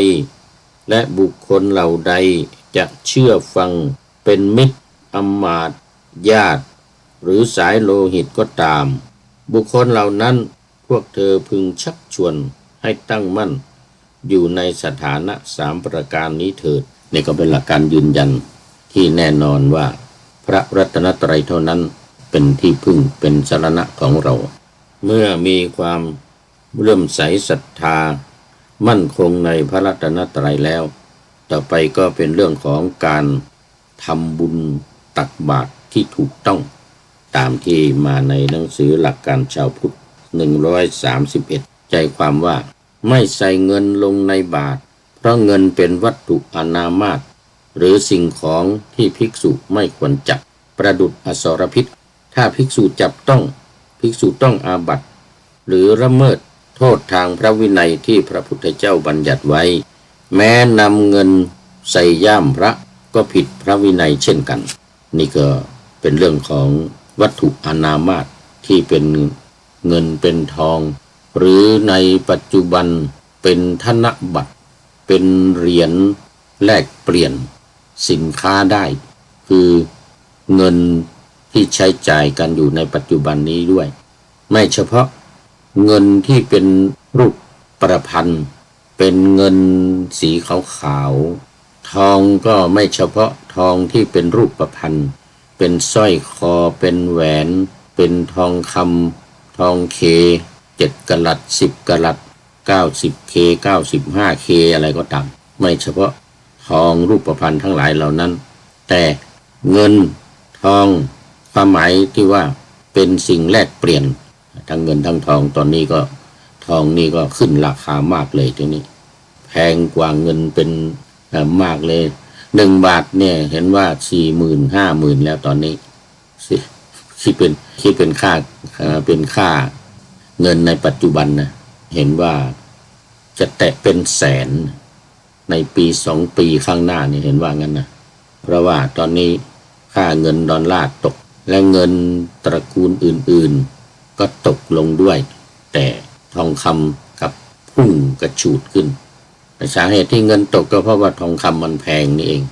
S3: และบุคคลเหล่าใดจะเชื่อฟังเป็นมิตรอำมาตย์ญาติหรือสายโลหิตก็ตามบุคคลเหล่านั้นพวกเธอพึงชักชวนให้ตั้งมั่นอยู่ในสถานะ3ประการนี้เถิดนี่ก็เป็นหลักการยืนยันที่แน่นอนว่าพระรัตนตรัยเท่านั้นเป็นที่พึ่งเป็นสรณะของเราเมื่อมีความเลื่อมใสศรัทธามั่นคงในพระรัตนตรัยแล้วต่อไปก็เป็นเรื่องของการทำบุญตักบาตรที่ถูกต้องตามที่มาในหนังสือหลักการชาวพุทธ131ใจความว่าไม่ใส่เงินลงในบาตรเพราะเงินเป็นวัตถุอนามาตหรือสิ่งของที่ภิกษุไม่ควรจับประดุจอสรพิษถ้าภิกษุจับต้องภิกษุต้องอาบัติหรือละเมิด โทษทางพระวินัยที่พระพุทธเจ้าบัญญัติไว้แม้นำเงินใส่ย่ามพระก็ผิดพระวินัยเช่นกันนี่ก็เป็นเรื่องของวัตถุอนามาตที่เป็นเงินเป็นทองหรือในปัจจุบันเป็นธนบัตรเป็นเหรียญแลกเปลี่ยนสินค้าได้คือเงินที่ใช้จ่ายกันอยู่ในปัจจุบันนี้ด้วยไม่เฉพาะเงินที่เป็นรูปประพันธ์เป็นเงินสีขาวๆทองก็ไม่เฉพาะทองที่เป็นรูปประพันธ์เป็นสร้อยคอเป็นแหวนเป็นทองคำทองเค7 กะรัต10 กะรัต90 เค95 เคอะไรก็ตามไม่เฉพาะทองรูปประพันธ์ทั้งหลายเหล่านั้นแต่เงินทองความหมายที่ว่าเป็นสิ่งแลกเปลี่ยนทั้งเงินทั้งทองตอนนี้ก็ทองนี่ก็ขึ้นราคามากเลยทีนี้แพงกว่าเงินเป็นมากเลย1 บาทเนี่ยเห็นว่า 40,000 50,000แล้วตอนนี้คิดเป็นค่าเงินในปัจจุบันนะเห็นว่าจะแตะเป็นแสนในปี2 ปีข้างหน้านี่เห็นว่างั้นนะเพราะว่าตอนนี้ค่าเงินดอลลาร์ตกและเงินตระกูลอื่นๆก็ตกลงด้วยแต่ทองคำกับพุ่งกระฉูดขึ้นสาเหตุที่เงินตกก็เพราะว่าทองคำมันแพงนี่เอง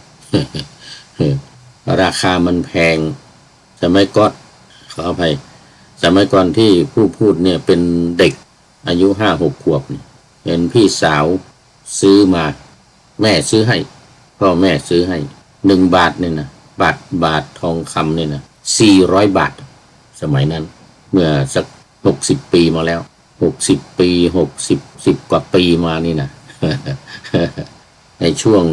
S3: ราคามันแพงสมัยก่อนขออภัยสมัยก่อนที่ผู้พูดเนี่ยเป็นเด็กอายุ5-6 ขวบเห็นพี่สาวซื้อมาแม่ซื้อให้พ่อแม่ซื้อให้1 บาทเนี่ยนะบาททองคำเนี่ยนะ400 บาทสมัยนั้นเมื่อสัก60 ปีมาแล้ว60 ปี10 กว่าปีมานี่นะ ในช่วง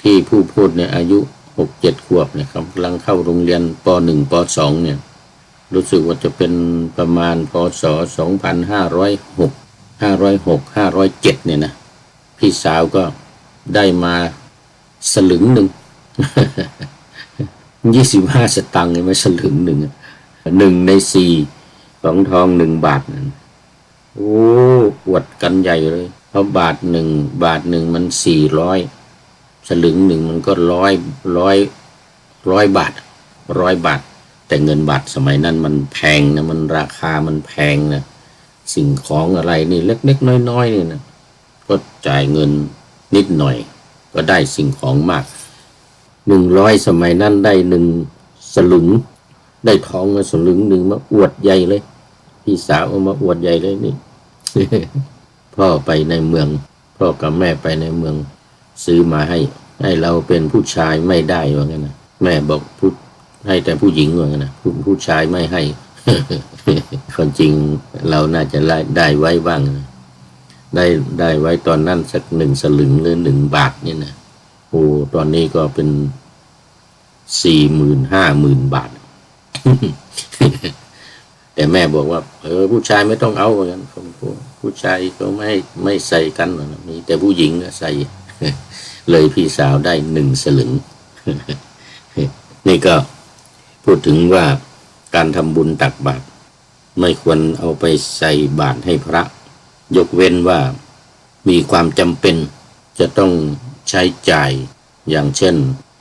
S3: ที่ผู้พูดเนี่ยอายุ6-7 ขวบเนี่ยกำลังเข้าโรงเรียนป.1 ป.2 เนี่ยรู้สึกว่าจะเป็นประมาณพ.ศ. 2506 507เนี่ยนะพี่สาวก็ได้มาสลึงหนึ่ง 25 สตางค์ไม่สลึงหนึ่ง1 ใน 4ของทอง1 บาทนั่นโอ้อวดกันใหญ่เลยเพราะบาทหนึ่งมัน400สลึงหนึ่งมันก็ร้อยบาท100 บาทแต่เงินบาทสมัยนั้นมันแพงนะมันราคามันแพงนะสิ่งของอะไรนี่เล็กๆน้อยๆนี่นะก็จ่ายเงินนิดหน่อยก็ได้สิ่งของมาก100สมัยนั้นได้1 สลึงได้ทองมาสลึงหนึ่งมาอวดใหญ่เลยพี่สาวเอามาอวดใหญ่เลยนี่ พ่อไปในเมืองพ่อกับแม่ไปในเมืองซื้อมาให้เราเป็นผู้ชายไม่ได้ว่างั้นนะแม่บอกให้แต่ผู้หญิงว่างั้นนะผู้ชายไม่ให้ คนจริงเราน่าจะได้ไว้บ้างนะได้ไว้ตอนนั้นสัก1 สลึงหรือ1 บาทนี่นะโอ้ตอนนี้ก็เป็น 40,000 50,000 บาท แต่แม่บอกว่าผู้ชายไม่ต้องเอาเหมือนกันผู้ชายเขาไม่ใส่กันหรอกมีแต่ผู้หญิงใส่ เลยพี่สาวได้1 สลึง นี่ก็พูดถึงว่าการทำบุญตักบาตรไม่ควรเอาไปใส่บาตรให้พระยกเว้นว่ามีความจำเป็นจะต้องใช้จ่ายอย่างเช่น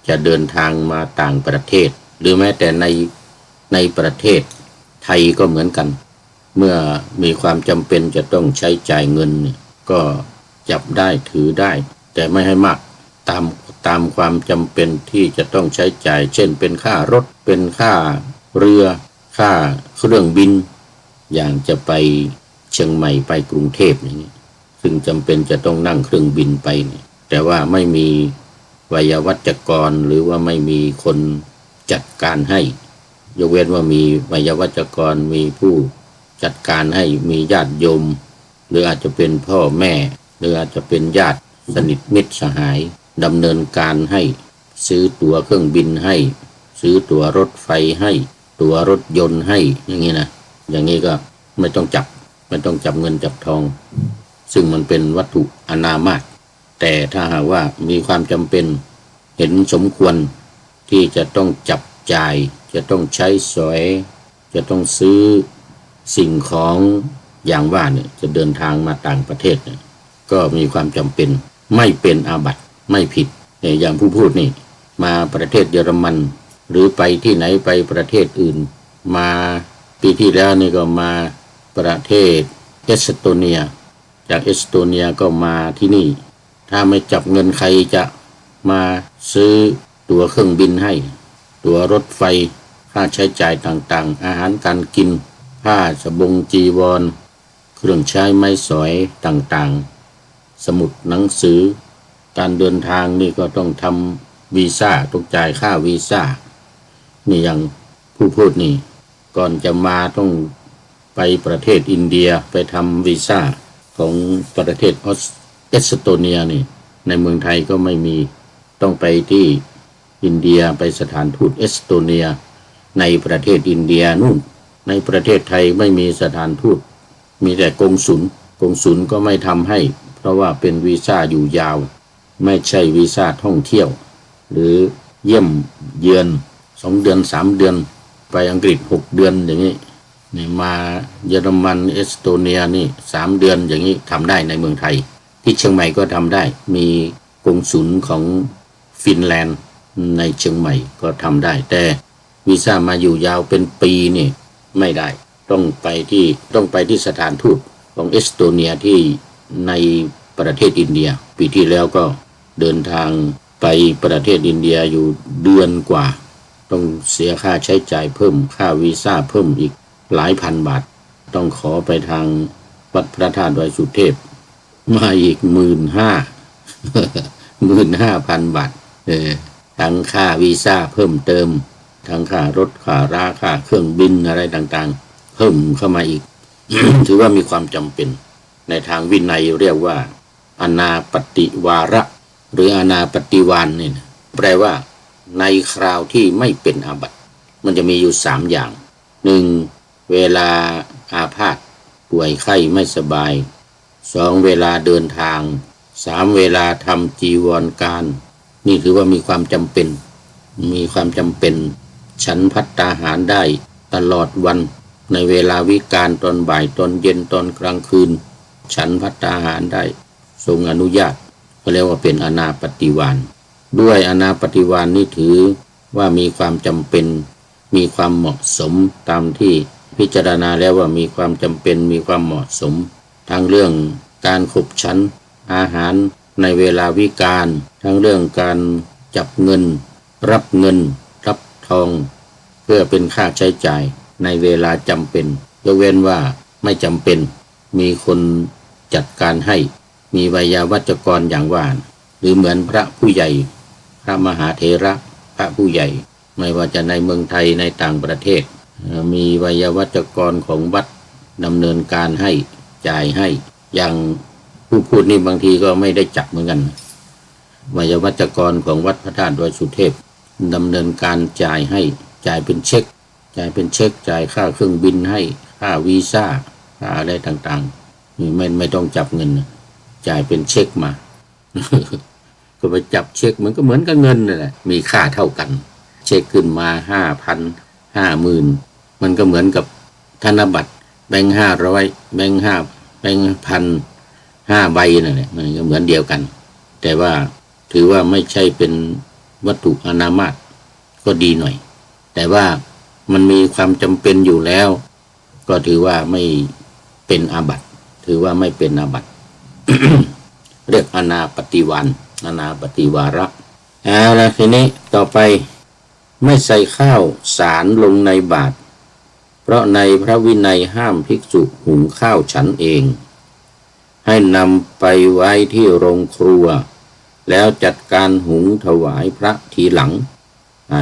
S3: จะเดินทางมาต่างประเทศหรือแม้แต่ในประเทศไทยก็เหมือนกันเมื่อมีความจำเป็นจะต้องใช้จ่ายเงินก็จับได้ถือได้แต่ไม่ให้มากตามความจำเป็นที่จะต้องใช้จ่ายเช่นเป็นค่ารถเป็นค่าเรือค่าเครื่องบินอย่างจะไปเชียงใหม่ไปกรุงเทพอย่างนี้ซึ่งจำเป็นจะต้องนั่งเครื่องบินไปเนี่ยแต่ว่าไม่มีไวยาวัจกรหรือว่าไม่มีคนจัดการให้ยกเว้นว่ามีไวยาวัจกรมีผู้จัดการให้มีญาติโยมหรืออาจจะเป็นพ่อแม่หรืออาจจะเป็นญาติสนิทมิตรสหายดำเนินการให้ซื้อตั๋วเครื่องบินให้ซื้อตั๋วรถไฟให้ตั๋วรถยนต์ให้อย่างนี้นะอย่างนี้ก็ไม่ต้องจับเงินจับทองซึ่งมันเป็นวัตถุอนามาตแต่ถ้าหากว่ามีความจำเป็นเห็นสมควรที่จะต้องจับจ่ายจะต้องใช้สอยจะต้องซื้อสิ่งของ อย่างว่าเนี่ยจะเดินทางมาต่างประเทศเนี่ยก็มีความจำเป็นไม่เป็นอาบัติไม่ผิดเนี่ยอย่างผู้พูดนี่มาประเทศเยอรมันหรือไปที่ไหนไปประเทศอื่นมาปีที่แล้วนี่ก็มาประเทศเอสโตเนียจากเอสโตเนียก็มาที่นี่ถ้าไม่จับเงินใครจะมาซื้อตั๋วเครื่องบินให้ตั๋วรถไฟค่าใช้จ่ายต่างๆอาหารการกินผ้าสบงจีวรเครื่องใช้ไม้สอยต่างๆสมุดหนังสือการเดินทางนี่ก็ต้องทำวีซ่าต้องจ่ายค่าวีซ่านี่อย่างผู้พูดนี่ก่อนจะมาต้องไปประเทศอินเดียไปทำวีซ่าของประเทศเอสโตเนียนี่ในเมืองไทยก็ไม่มีต้องไปที่อินเดียไปสถานทูตเอสโตเนียในประเทศอินเดียนู่นในประเทศไทยไม่มีสถานทูตมีแต่กงสุลก็ไม่ทำให้เพราะว่าเป็นวีซ่าอยู่ยาวไม่ใช่วีซ่าท่องเที่ยวหรือเยี่ยมเยือน2 เดือน3 เดือนไปอังกฤษ6 เดือนอย่างนี้นี่มาเยอรมันเอสโตเนียนี่3 เดือนอย่างนี้ทำได้ในเมืองไทยที่เชียงใหม่ก็ทำได้มีกงสุลของฟินแลนด์ในเชียงใหม่ก็ทำได้แต่วีซ่ามาอยู่ยาวเป็นปีนี่ไม่ได้ต้องไปที่สถานทูตของเอสโตเนียที่ในประเทศอินเดียปีที่แล้วก็เดินทางไปประเทศอินเดียอยู่เดือนกว่าต้องเสียค่าใช้จ่ายเพิ่มค่าวีซ่าเพิ่มอีกหลายพันบาทต้องขอไปทางวัดพระธาตุดอยสุเทพมาอีก15,000 บาททั้งค่าวีซ่าเพิ่มเติมทั้งค่ารถค่าราค่าเครื่องบินอะไรต่างๆเพิ่มเข้ามาอีก ถือว่ามีความจำเป็นในทางวินัยเรียกว่าอนาปฏิวาระหรืออนาปฏิวานนี่แปลว่าในคราวที่ไม่เป็นอาบัติมันจะมีอยู่3 อย่าง 1. เวลาอาพาธป่วยไข้ไม่สบาย 2. เวลาเดินทาง 3. เวลาทำจีวรการนี่ถือว่ามีความจำเป็นฉันภัตตาหารได้ตลอดวันในเวลาวิกาลตอนบ่ายตอนเย็นตอนกลางคืนฉันภัตตาหารได้ทรงอนุญาตก็เรียกว่าเป็นอนาปฏิวานด้วยอนาปฏิวานนี่ถือว่ามีความจำเป็นมีความเหมาะสมตามที่พิจารณาแล้วว่ามีความจำเป็นมีความเหมาะสมทั้งเรื่องการขบฉันอาหารในเวลาวิกาลทั้งเรื่องการจับเงินรับเงินรับทองเพื่อเป็นค่าใช้จ่ายในเวลาจำเป็นยกเว้นว่าไม่จำเป็นมีคนจัดการให้มีไวยาวัจกรอย่างว่าหรือเหมือนพระผู้ใหญ่พระมหาเถระพระผู้ใหญ่ไม่ว่าจะในเมืองไทยในต่างประเทศมีไวยาวัจกรของวัดดำเนินการให้จ่ายให้อย่างผู้พูดนี่บางทีก็ไม่ได้จับเหมือนกันไวยาวัจกรของวัดพระธาตุดอยสุเทพดำเนินการจ่ายให้จ่ายเป็นเช็คจ่ายค่าเครื่องบินให้ค่าวีซ่าค่าอะไรต่างๆนี่ไม่ต้องจับเงินจ่ายเป็นเช็คมา ก็ไปจับเช็คมันก็เหมือนกับเงินนั่นแหละมีค่าเท่ากันเช็คขึ้นมา5,000 50,000มันก็เหมือนกับธนบัตรแบงค์500แบงค์1,000 5 ใบนั่นแหละมันก็เหมือนเดียวกันแต่ว่าถือว่าไม่ใช่เป็นวัตถุอนามาตก็ดีหน่อยแต่ว่ามันมีความจำเป็นอยู่แล้วก็ถือว่าไม่เป็นอาบัติถือว่าไม่เป็นอาบัติ เรียกอนาปฏิวานอนาปฏิวาระเอาละทีนี้ต่อไปไม่ใส่ข้าวสารลงในบาตรเพราะในพระวินัยห้ามภิกษุหุงข้าวฉันเองให้นำไปไว้ที่โรงครัวแล้วจัดการหุงถวายพระทีหลัง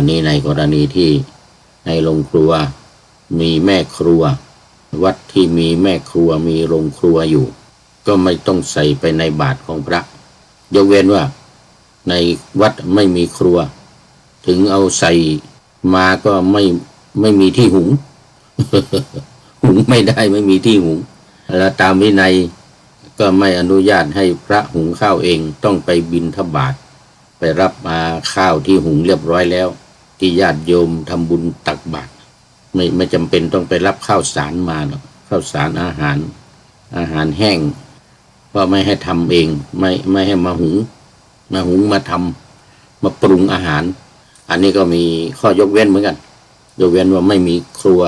S3: นี่ในกรณีที่ในโรงครัวมีแม่ครัววัดที่มีแม่ครัวมีโรงครัวอยู่ก็ไม่ต้องใส่ไปในบาตรของพระยกเว้นว่าในวัดไม่มีครัวถึงเอาใส่มาก็ไม่มีที่หุง หุงไม่ได้ไม่มีที่หุงแล้วตามวินัยก็ไม่อนุญาตให้พระหุงข้าวเองต้องไปบิณฑบาตไปรับมาข้าวที่หุงเรียบร้อยแล้วที่ญาติโยมทำบุญตักบาตรไม่จำเป็นต้องไปรับข้าวสารมาหรอกข้าวสารอาหาร อาหารแห้งก็ไม่ให้ทำเองไม่ให้มาหุงมาทำมาปรุงอาหาร อันนี้ก็มีข้อยกเว้นเหมือนกันยกเว้นว่าไม่มีครัว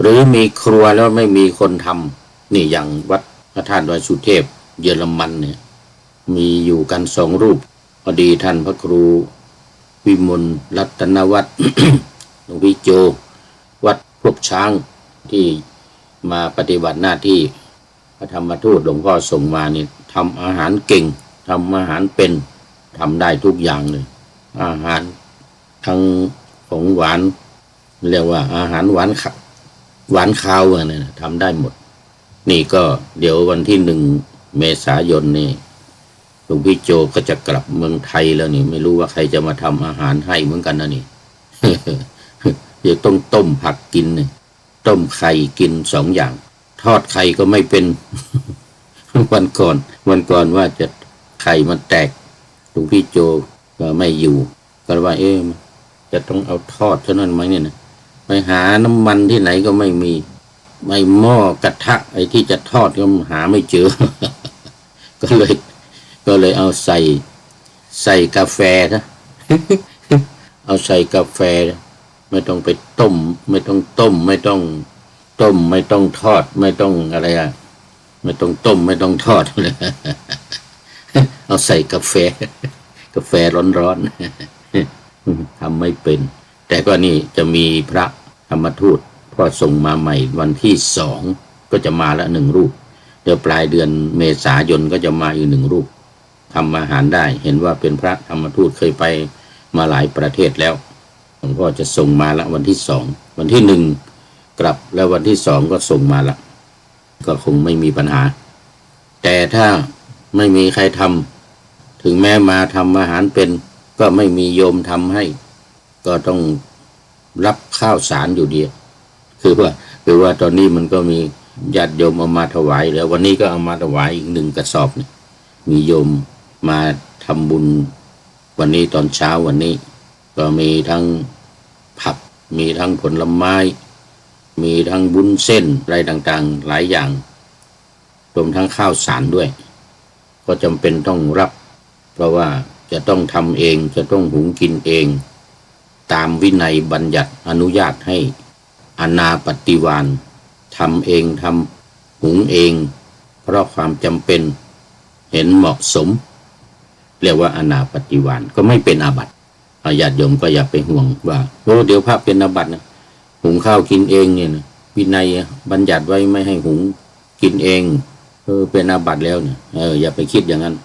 S3: หรือมีครัวแล้วไม่มีคนทำนี่อย่างวัดพระธาตุดอยสุเทพเยอรมันเนี่ยมีอยู่กัน2 รูปพอดีท่านพระครูวิมลรัตนวัฒน์ หลวงพี่โจวัดพวกช้างที่มาปฏิบัติหน้าที่พระธรรมทูตหลวงพ่อส่งมานี่ทำอาหารเก่งทำอาหารเป็นทำได้ทุกอย่างเลยอาหารทั้งของหวานเรียกว่าอาหารหวานคาวเนี่ยทำได้หมดนี่ก็เดี๋ยววันที่1 เมษายนนี่หลวงพี่โจก็จะกลับเมืองไทยแล้วนี่ไม่รู้ว่าใครจะมาทำอาหารให้เหมือนกันนะนี่ เดี๋ยวต้องต้มผักกินเนี่ยต้มไข่กิน2 อย่างทอดไข่ก็ไม่เป็น วันก่อนว่าจะไข่มันแตกหลวงพี่โจก็ไม่อยู่ก็ว่าจะต้องเอาทอดเท่านั้นไหมเนี่ยนะไปหาน้ำมันที่ไหนก็ไม่มีไม่หม้อกระทะไอ้ที่จะทอดก็หาไม่เจอ ก็เลยเอาใส่กาแฟนะ เอาใส่กาแฟไม่ต้องไปต้มไม่ต้องต้มไม่ต้องทอดไม่ต้องอะไรไม่ต้องต้มไม่ต้องทอดเลย เอาใส่กาแฟร้อนๆ ทำไม่เป็นแต่ก็นี่จะมีพระธรรมทูตพ่อส่งมาใหม่วันที่2ก็จะมาละ1 รูปเดี๋ยวปลายเดือนเมษายนก็จะมาอีก1 รูปทำอาหารได้เห็นว่าเป็นพระธรรมทูตเคยไปมาหลายประเทศแล้วหลวงพ่อจะส่งมาละวันที่2วันที่1กลับแล้ววันที่2ก็ส่งมาละก็คงไม่มีปัญหาแต่ถ้าไม่มีใครทำถึงแม้มาทำอาหารเป็นก็ไม่มีโยมทำให้ก็ต้องรับข้าวสารอยู่ดีคือว่าตอนนี้มันก็มีญาติโยมเอามาถวายแล้ววันนี้ก็เอามาถวายอีก1 กระสอบเนี่ยมีโยมมาทำบุญวันนี้ตอนเช้าวันนี้ก็มีทั้งผักมีทั้งผลไม้มีทั้งวุ้นเส้นอะไรต่างๆหลายอย่างรวมทั้งข้าวสารด้วยก็จำเป็นต้องรับเพราะว่าจะต้องทำเองจะต้องหุงกินเองตามวินัยบัญญัติอนุญาตให้อานาปฏิวานทำเองทำหุงเองเพราะความจำเป็นเห็นเหมาะสมเรียกว่าอานาปฏิวานก็ไม่เป็นอาบัติญาติโยมก็อย่าไปห่วงว่าเดี๋ยวพระเป็นอาบัตินะหุงข้าวกินเองเนี่ยนะวินัยบัญญัติไว้ไม่ให้หุงกินเองเป็นอาบัติแล้วเนี่ยอย่าไปคิดอย่างนั้น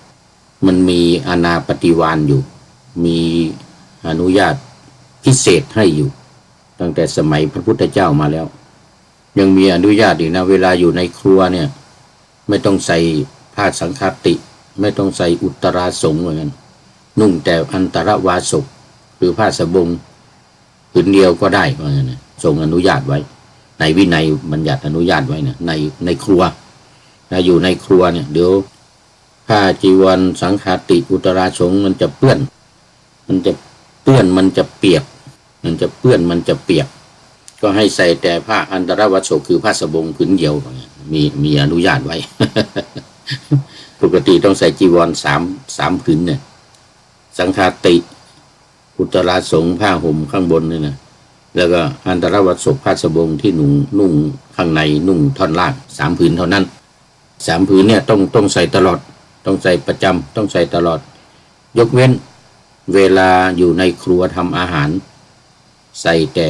S3: มันมีอานาปฏิวานอยู่มีอนุญาตพิเศษให้อยู่ตั้งแต่สมัยพระพุทธเจ้ามาแล้วยังมีอนุญาตอีกนะเวลาอยู่ในครัวเนี่ยไม่ต้องใส่ผ้าสังฆาติไม่ต้องใส่อุตราสงฆ์เหมือนกันนุ่งแต่อันตรวาสกหรือผ้าสบงผืนเดียวก็ได้เหมือนกันทรงอนุญาตไว้ในวินัยบัญญัติอนุญาตไว้เนี่ยในครัวอยู่ในครัวเนี่ยเดี๋ยวผ้าจีวรสังฆาติอุตราสงฆ์มันจะเปื้อนมันจะเปียกก็ให้ใส่แต่ผ้าอันตรวาสกคือผ้าสบงผืนเดียวมีอนุญาตไว้ ปกติต้องใส่จีวร3 ผืนเนี่ยสังฆาติอุตราสงฆ์ผ้าห่มข้างบนเนี่ยนะแล้วก็อันตรวาสกผ้าสบงที่นุ่งข้างในนุ่งท่อนล่าง3 ผืนเท่านั้น3 ผืนเนี่ยต้องใส่ตลอดต้องใส่ประจำต้องใส่ตลอดยกเว้นเวลาอยู่ในครัวทำอาหารใส่แต่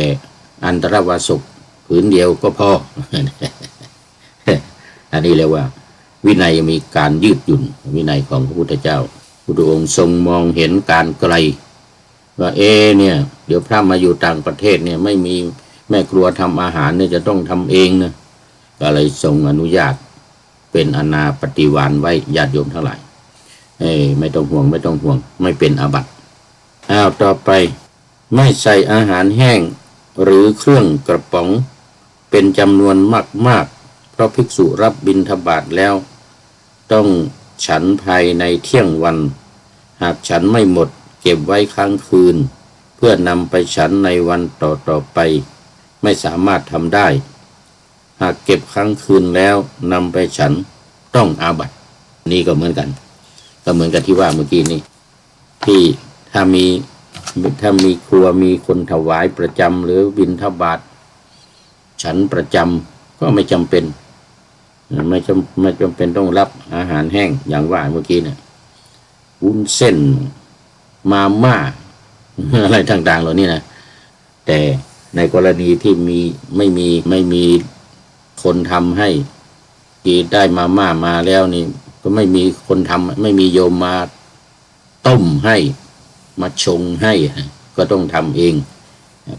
S3: อันตรวาสกผืนเดียวก็พอ อันนี้เรียกว่าวินัยมีการยืดหยุ่นวินัยของพระพุทธเจ้าพุทธองค์ทรงมองเห็นการไกลว่าเนี่ยเดี๋ยวพระมาอยู่ต่างประเทศเนี่ยไม่มีแม่ครัวทำอาหารเนี่ยจะต้องทำเองนะก็เลยทรงอนุญาตเป็นอานาปฏิวานไว้ญาติโยมทั้งหลายไม่ต้องห่วงไม่เป็นอาบัติต่อไปไม่ใส่อาหารแห้งหรือเครื่องกระป๋องเป็นจำนวนมากเพราะภิกษุรับบิณฑบาตแล้วต้องฉันภายในเที่ยงวันหากฉันไม่หมดเก็บไว้ค้างคืนเพื่อนำไปฉันในวันต่อไปไม่สามารถทำได้หากเก็บค้างคืนแล้วนำไปฉัน ต้องอาบัตินี่ก็เหมือนกันก็เหมือนกับที่ว่าเมื่อกี้นี้ที่ถ้ามีครัวมีคนถวายประจำหรือบิณฑบาตฉันประจำก็ไม่จำเป็นต้องรับอาหารแห้งอย่างว่าเมื่อกี้เนี่ยวุ้นเส้นมาม่าอะไรต่างๆเหล่านี้นะแต่ในกรณีที่ไม่มีคนทำให้ที่ได้มาม่ามาแล้วนี่ก็ไม่มีคนทำไม่มีโยมมาต้มให้มาชงให้ก็ต้องทำเอง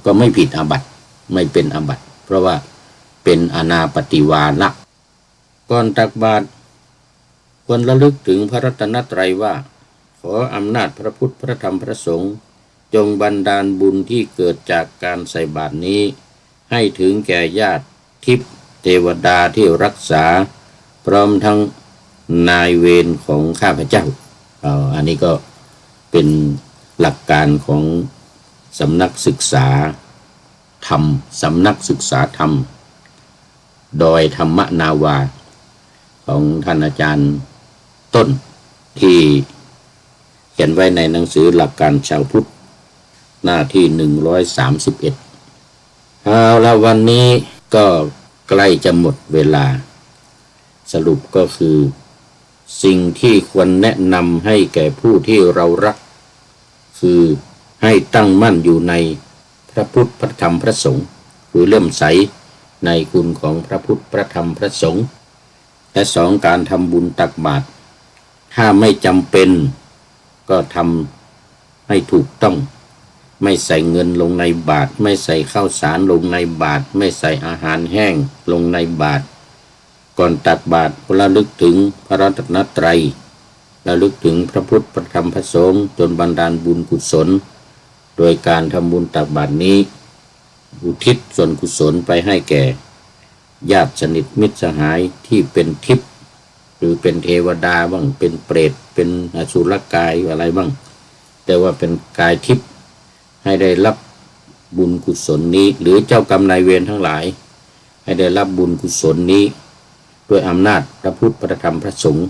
S3: ก็ไม่ผิดอาบัติไม่เป็นอาบัติเพราะว่าเป็นอานาปฏิวาระก่อนตักบาตรควรระลึกถึงพระรัตนตรัยว่าขออำนาจพระพุทธพระธรรมพระสงฆ์จงบันดาลบุญที่เกิดจากการใส่บาตรนี้ให้ถึงแก่ญาติทิพย์เทวดาที่รักษาพร้อมทั้งนายเวรของข้าพเจ้าอันนี้ก็เป็นหลักการของสำนักศึกษาธรรมโดยธรรมนาวาของท่านอาจารย์ต้นที่เขียนไว้ในหนังสือหลักการชาวพุทธหน้าที่131เอาละวันนี้ก็ใกล้จะหมดเวลาสรุปก็คือสิ่งที่ควรแนะนำให้แก่ผู้ที่เรารักคือให้ตั้งมั่นอยู่ในพระพุทธพระธรรมพระสงฆ์คือเลื่อมใสในคุณของพระพุทธพระธรรมพระสงฆ์และสองการทำบุญตักบาตรถ้าไม่จำเป็นก็ทำให้ถูกต้องไม่ใส่เงินลงในบาตรไม่ใส่ข้าวสารลงในบาตรไม่ใส่อาหารแห้งลงในบาตรก่อนตักบาตรระลึกถึงพระรัตนตรัยระลึกถึงพระพุทธพระธรรมพระสงฆ์จนบันดาลบุญกุศลโดยการทำบุญตักบาตรนี้อุทิศส่วนกุศลไปให้แก่ญาติสนิทมิตรสหายที่เป็นทิพย์หรือเป็นเทวดาบ้างเป็นเปรตเป็นอสุรกายอะไรบ้างแต่ว่าเป็นกายทิพย์ให้ได้รับบุญกุศลนี้หรือเจ้ากรรมนายเวรทั้งหลายให้ได้รับบุญกุศลนี้ด้วยอำนาจพระพุทธพระธรรมพระสงฆ์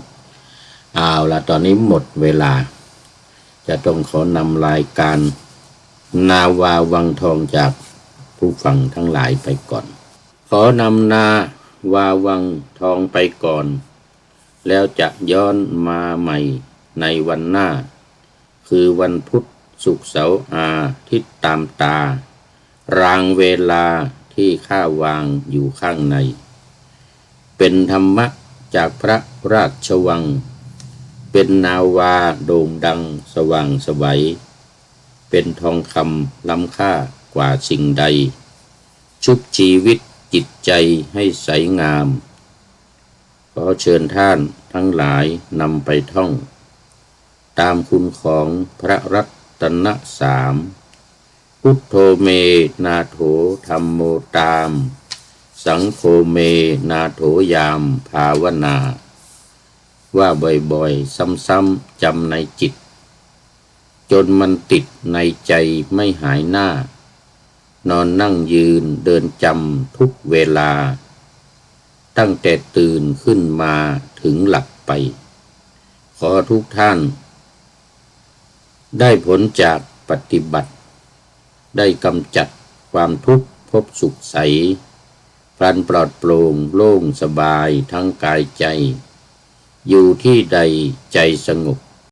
S3: เอาละตอนนี้หมดเวลาจะต้องขอนำรายการนาวาวังทองจากผู้ฟังทั้งหลายไปก่อนขอนำนาวาวังทองไปก่อนแล้วจะย้อนมาใหม่ในวันหน้าคือวันพุธศุกร์เสาร์อาทิตย์ตามตารางเวลาที่ข้าวางอยู่ข้างในเป็นธรรมะจากพระราชวังเป็นนาวาโด่งดังสว่างไสวเป็นทองคำล้ำค่ากว่าสิ่งใดชุบชีวิตจิตใจให้ใสงามขอเชิญท่านทั้งหลายนำไปท่องตามคุณของพระรัตนสามพุทโธเมนาโถธัมโมตามสังโฆเมนาโถยามภาวนาว่าบ่อยๆซ้ำๆจำในจิตจนมันติดในใจไม่หายหน้านอนนั่งยืนเดินจำทุกเวลาตั้งแต่ตื่นขึ้นมาถึงหลับไปขอทุกท่านได้ผลจากปฏิบัติได้กำจัดความทุกข์พบสุขใสพลันปลอดโปร่งโล่งสบายทั้งกายใจอยู่ที่ใดใจสงบ